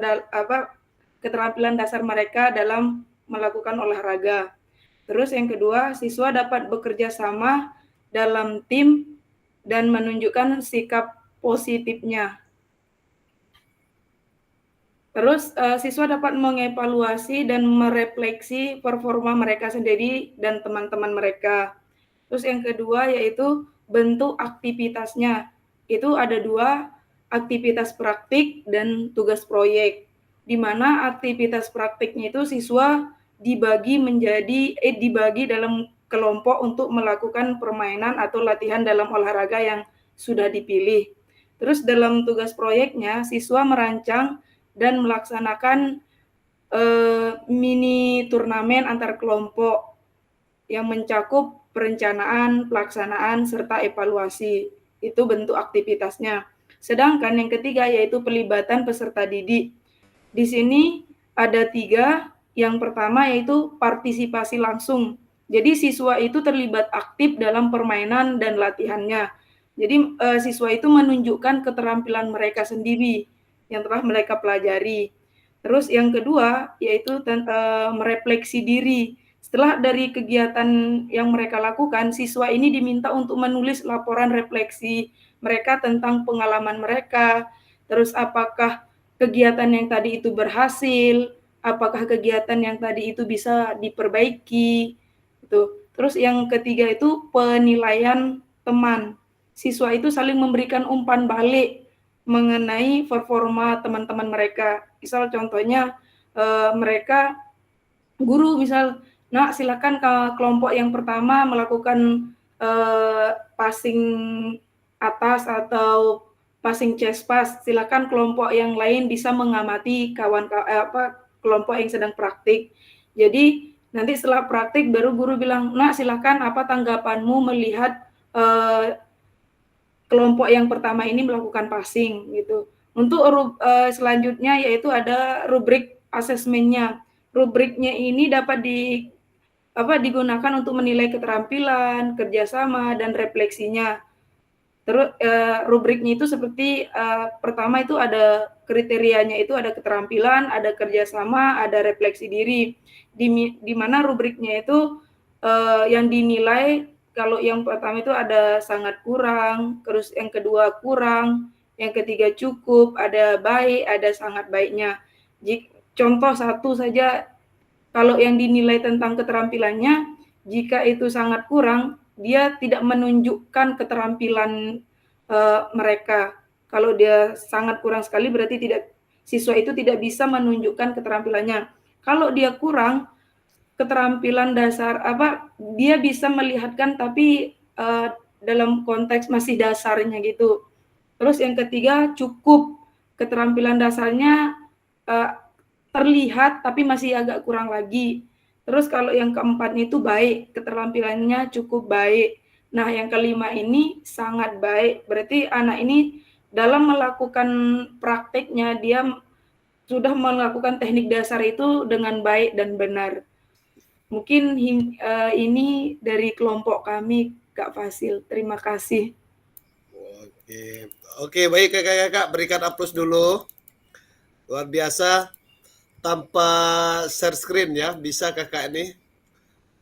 mereka dalam melakukan olahraga. Terus yang kedua, siswa dapat bekerja sama dalam tim dan menunjukkan sikap positifnya. Terus siswa dapat mengevaluasi dan merefleksi performa mereka sendiri dan teman-teman mereka. Terus yang kedua yaitu bentuk aktivitasnya. Itu ada 2, aktivitas praktik dan tugas proyek. Di mana aktivitas praktiknya itu siswa dibagi dalam kelompok untuk melakukan permainan atau latihan dalam olahraga yang sudah dipilih. Terus dalam tugas proyeknya siswa merancang dan melaksanakan mini turnamen antar kelompok yang mencakup perencanaan, pelaksanaan, serta evaluasi. Itu bentuk aktivitasnya. Sedangkan yang ketiga yaitu pelibatan peserta didik. Di sini ada 3. Yang pertama yaitu partisipasi langsung. Jadi siswa itu terlibat aktif dalam permainan dan latihannya. Jadi siswa itu menunjukkan keterampilan mereka sendiri yang telah mereka pelajari. Terus yang kedua yaitu merefleksi diri. Setelah dari kegiatan yang mereka lakukan, siswa ini diminta untuk menulis laporan refleksi mereka tentang pengalaman mereka. Terus apakah kegiatan yang tadi itu berhasil, apakah kegiatan yang tadi itu bisa diperbaiki. Gitu. Terus yang ketiga itu penilaian teman. Siswa itu saling memberikan umpan balik mengenai performa teman-teman mereka. Misal contohnya mereka guru misal, nah silakan ke kelompok yang pertama melakukan passing atas atau passing chest pass. Silakan kelompok yang lain bisa mengamati kelompok yang sedang praktik. Jadi nanti setelah praktik baru guru bilang, nah silakan apa tanggapanmu melihat kelompok yang pertama ini melakukan passing gitu. Untuk selanjutnya yaitu ada rubrik asesmennya. Rubriknya ini dapat digunakan untuk menilai keterampilan, kerjasama, dan refleksinya. Terus rubriknya itu seperti pertama itu ada kriterianya itu ada keterampilan, ada kerjasama, ada refleksi diri. Di mana rubriknya itu yang dinilai kalau yang pertama itu ada sangat kurang, terus yang kedua kurang, yang ketiga cukup, ada baik, ada sangat baiknya. Contoh satu saja, kalau yang dinilai tentang keterampilannya, jika itu sangat kurang, dia tidak menunjukkan keterampilan mereka. Kalau dia sangat kurang sekali, berarti siswa itu tidak bisa menunjukkan keterampilannya. Kalau dia kurang, keterampilan dasar dia bisa melihatkan tapi dalam konteks masih dasarnya gitu. Terus yang ketiga cukup, keterampilan dasarnya terlihat tapi masih agak kurang lagi. Terus kalau yang keempat itu baik, keterampilannya cukup baik. Nah yang kelima ini sangat baik, berarti anak ini dalam melakukan prakteknya dia sudah melakukan teknik dasar itu dengan baik dan benar. Mungkin ini dari kelompok kami, Kak Fasil. Terima kasih. Oke, baik kakak-kakak, berikan aplaus dulu. Luar biasa, tanpa share screen ya, bisa kakak ini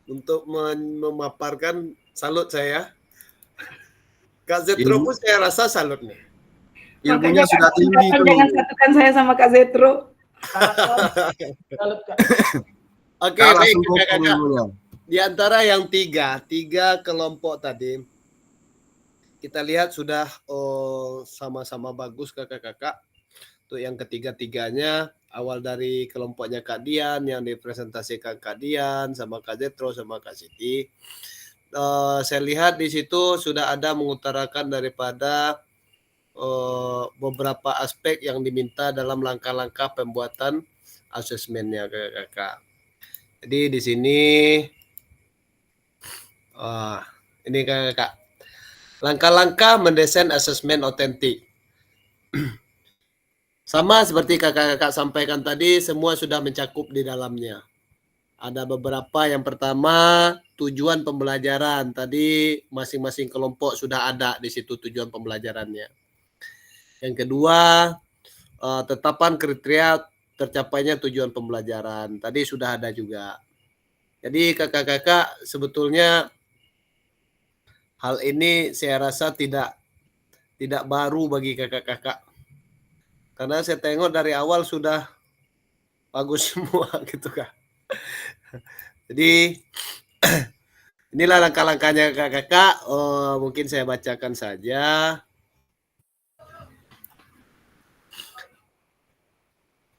untuk memaparkan. Salut saya. Kak Zetro pun saya rasa salut nih. Ilmunya Makanya sudah Kak, tinggi tuh. jangan satukan saya sama Kak Zetro. Salut, Kak. Oke, Kak baik langsung kokoh kakak-kakak. ilmunya. Di antara yang tiga kelompok tadi, kita lihat sudah sama-sama bagus kakak-kakak. Untuk yang ketiga-tiganya, awal dari kelompoknya Kak Dian, yang dipresentasikan Kak Dian, sama Kak Zetro, sama Kak Siti. Saya lihat di situ sudah ada mengutarakan daripada beberapa aspek yang diminta dalam langkah-langkah pembuatan asesmennya kakak-kakak. Jadi di sini ini kakak-kakak, langkah-langkah mendesain asesmen otentik. Sama seperti kakak-kakak sampaikan tadi, semua sudah mencakup di dalamnya. Ada beberapa, yang pertama tujuan pembelajaran. Tadi masing-masing kelompok sudah ada di situ tujuan pembelajarannya. Yang kedua, tetapan kriteria tercapainya tujuan pembelajaran. Tadi sudah ada juga. Jadi kakak-kakak sebetulnya hal ini saya rasa tidak baru bagi kakak-kakak. Karena saya tengok dari awal sudah bagus semua gitu Kak. Jadi inilah langkah-langkahnya kakak-kakak. Mungkin saya bacakan saja.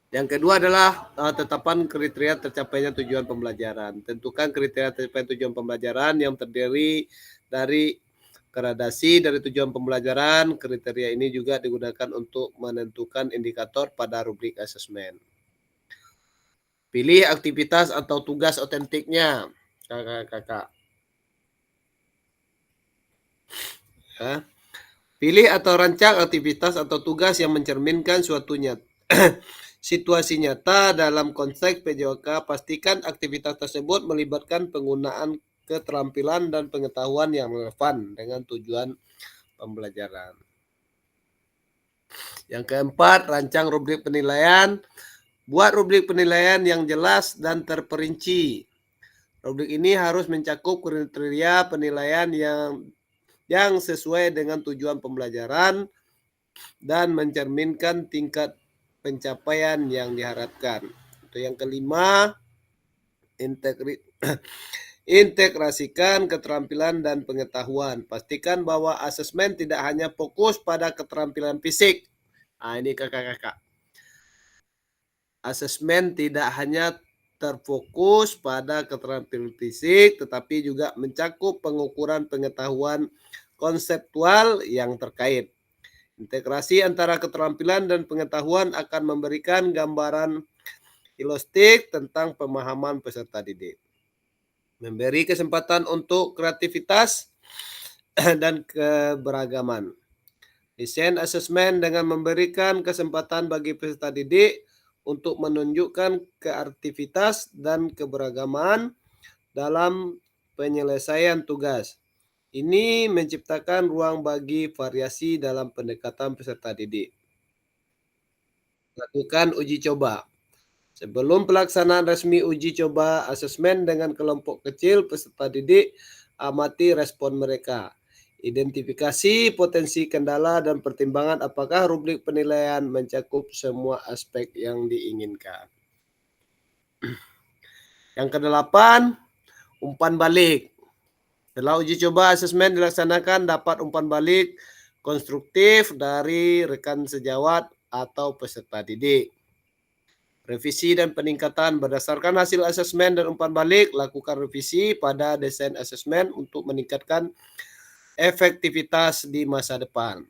Yang kedua adalah tetapan kriteria tercapainya tujuan pembelajaran. Tentukan kriteria tercapainya tujuan pembelajaran yang terdiri dari gradasi dari tujuan pembelajaran. Kriteria ini juga digunakan untuk menentukan indikator pada rubrik asesmen. Pilih aktivitas atau tugas otentiknya, kakak-kakak. Ya. Pilih atau rancang aktivitas atau tugas yang mencerminkan suatu situasi nyata dalam konteks PJOK. Pastikan aktivitas tersebut melibatkan penggunaan keterampilan dan pengetahuan yang relevan dengan tujuan pembelajaran. Yang keempat, rancang rubrik penilaian. Buat rubrik penilaian yang jelas dan terperinci. Rubrik ini harus mencakup kriteria penilaian yang sesuai dengan tujuan pembelajaran dan mencerminkan tingkat pencapaian yang diharapkan. Untuk yang kelima, integrasikan keterampilan dan pengetahuan. Pastikan bahwa asesmen tidak hanya fokus pada keterampilan fisik. Nah, ini kakak-kakak. Asesmen tidak hanya terfokus pada keterampilan fisik, tetapi juga mencakup pengukuran pengetahuan konseptual yang terkait. Integrasi antara keterampilan dan pengetahuan akan memberikan gambaran holistik tentang pemahaman peserta didik. Memberi kesempatan untuk kreativitas dan keberagaman. Desain asesmen dengan memberikan kesempatan bagi peserta didik untuk menunjukkan kreativitas dan keberagaman dalam penyelesaian tugas. Ini menciptakan ruang bagi variasi dalam pendekatan peserta didik. Lakukan uji coba. Sebelum pelaksanaan resmi uji coba asesmen dengan kelompok kecil peserta didik, amati respon mereka. Identifikasi potensi kendala dan pertimbangan apakah rubrik penilaian mencakup semua aspek yang diinginkan. Yang kedelapan, umpan balik. Setelah uji coba asesmen dilaksanakan, dapat umpan balik konstruktif dari rekan sejawat atau peserta didik. Revisi dan peningkatan berdasarkan hasil asesmen dan umpan balik, lakukan revisi pada desain asesmen untuk meningkatkan efektivitas di masa depan.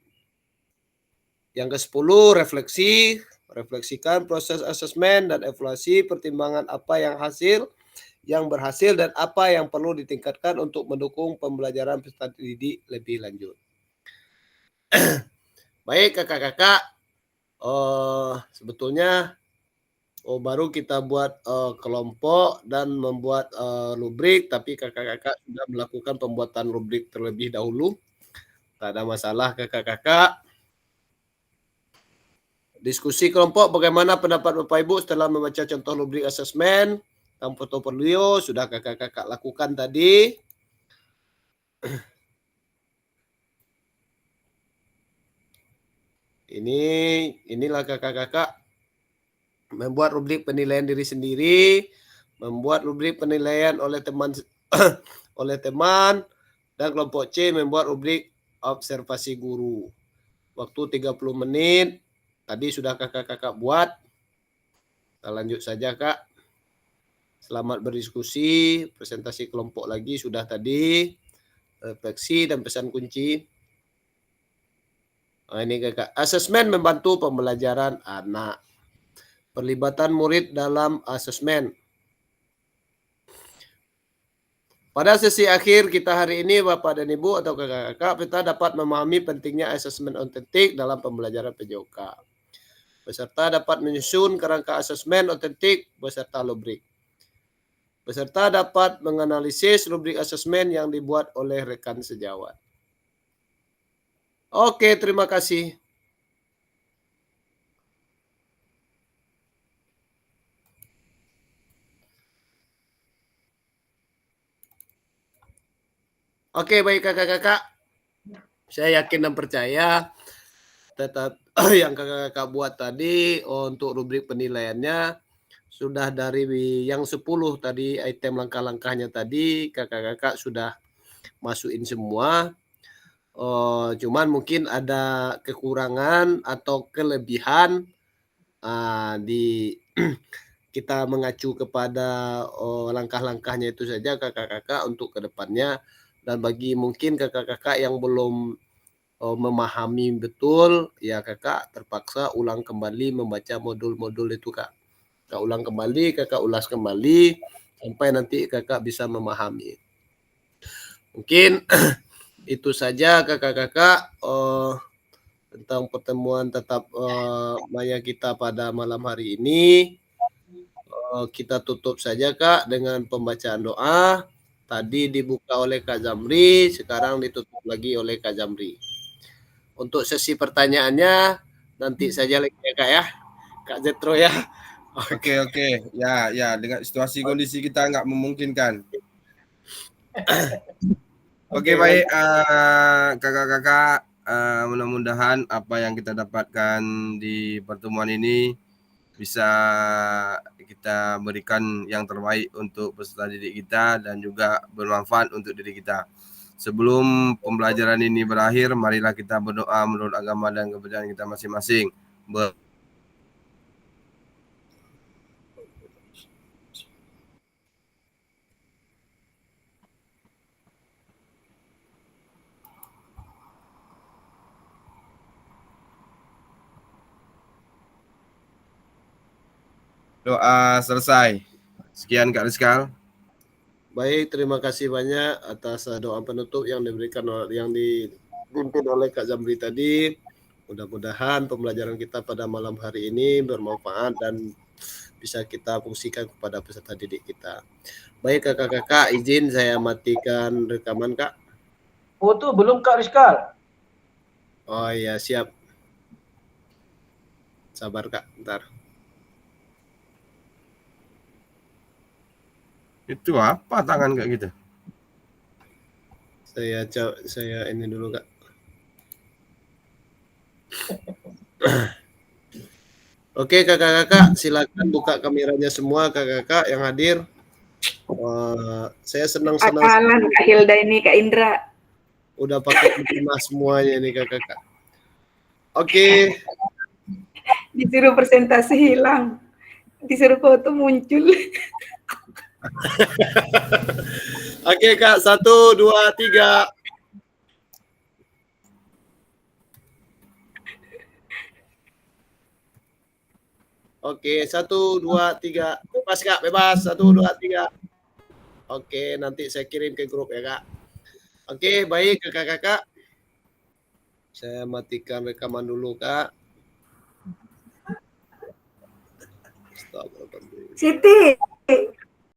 Yang ke-10, refleksi. Refleksikan proses asesmen dan evaluasi pertimbangan apa yang berhasil dan apa yang perlu ditingkatkan untuk mendukung pembelajaran peserta didik lebih lanjut. Baik kakak-kakak, sebetulnya baru kita buat kelompok dan membuat rubrik, tapi kakak-kakak sudah melakukan pembuatan rubrik terlebih dahulu. Tak ada masalah kakak-kakak. Diskusi kelompok, bagaimana pendapat Bapak Ibu setelah membaca contoh rubrik asesmen dan portofolio sudah kakak-kakak lakukan tadi. Inilah kakak-kakak membuat rubrik penilaian diri sendiri, membuat rubrik penilaian oleh teman oleh teman, dan kelompok C membuat rubrik observasi guru. Waktu 30 menit. Tadi sudah kakak-kakak buat. Kita lanjut saja, Kak. Selamat berdiskusi. Presentasi kelompok lagi sudah tadi. Refleksi dan pesan kunci. Nah, ini kakak. Asesmen membantu pembelajaran anak. Perlibatan murid dalam asesmen. Pada sesi akhir kita hari ini, Bapak dan Ibu atau kakak-kakak, kita dapat memahami pentingnya asesmen otentik dalam pembelajaran PJOK. Peserta dapat menyusun kerangka asesmen otentik beserta rubrik. Peserta dapat menganalisis rubrik asesmen yang dibuat oleh rekan sejawat. Oke, terima kasih. Oke, baik kakak-kakak. Saya yakin dan percaya tetap yang kakak-kakak buat tadi untuk rubrik penilaiannya sudah dari yang 10 tadi item langkah-langkahnya tadi kakak-kakak sudah masukin semua. Cuman mungkin ada kekurangan atau kelebihan di kita mengacu kepada langkah-langkahnya itu saja kakak-kakak untuk kedepannya. Dan bagi mungkin kakak-kakak yang belum memahami betul, ya kakak terpaksa ulang kembali membaca modul-modul itu kak. Kakak ulang kembali, kakak ulas kembali, sampai nanti kakak bisa memahami. Mungkin itu saja kakak-kakak tentang pertemuan tatap maya kita pada malam hari ini. Kita tutup saja kak dengan pembacaan doa. Tadi dibuka oleh Kak Zamri, sekarang ditutup lagi oleh Kak Zamri. Untuk sesi pertanyaannya nanti saja lagi ya Kak ya, Kak Zetro ya. Oke. Ya, dengan situasi kondisi kita nggak memungkinkan. Oke, baik kakak-kakak, mudah-mudahan apa yang kita dapatkan di pertemuan ini bisa kita berikan yang terbaik untuk peserta didik kita dan juga bermanfaat untuk diri kita. Sebelum pembelajaran ini berakhir, marilah kita berdoa menurut agama dan kepercayaan kita masing-masing. Doa selesai. Sekian Kak Rizkal. Baik, terima kasih banyak atas doa penutup yang diberikan yang dipimpin oleh Kak Zamri tadi. Mudah-mudahan pembelajaran kita pada malam hari ini bermanfaat dan bisa kita fungsikan kepada peserta didik kita. Baik kakak-kakak, izin saya matikan rekaman Kak. Foto belum Kak Rizkal? Oh iya, siap. Sabar Kak, bentar. Itu apa tangan kayak gitu? Saya ini dulu Kak. Oke kakak-kakak, silakan buka kameranya semua kakak-kakak yang hadir. Saya senang-senang. Akalan Kak Hilda ini, Kak Indra. Udah pakai mukena semuanya nih kakak-kakak. Oke. Disuruh presentasi hilang. Disuruh foto muncul. Oke Kak, 1, 2, 3. Oke, 1, 2, 3. Bebas Kak, bebas. 1, 2, 3. Oke, nanti saya kirim ke grup ya Kak. Oke, baik kakak-kakak. Saya matikan rekaman dulu Kak. Astagfirullahaladzim. Siti.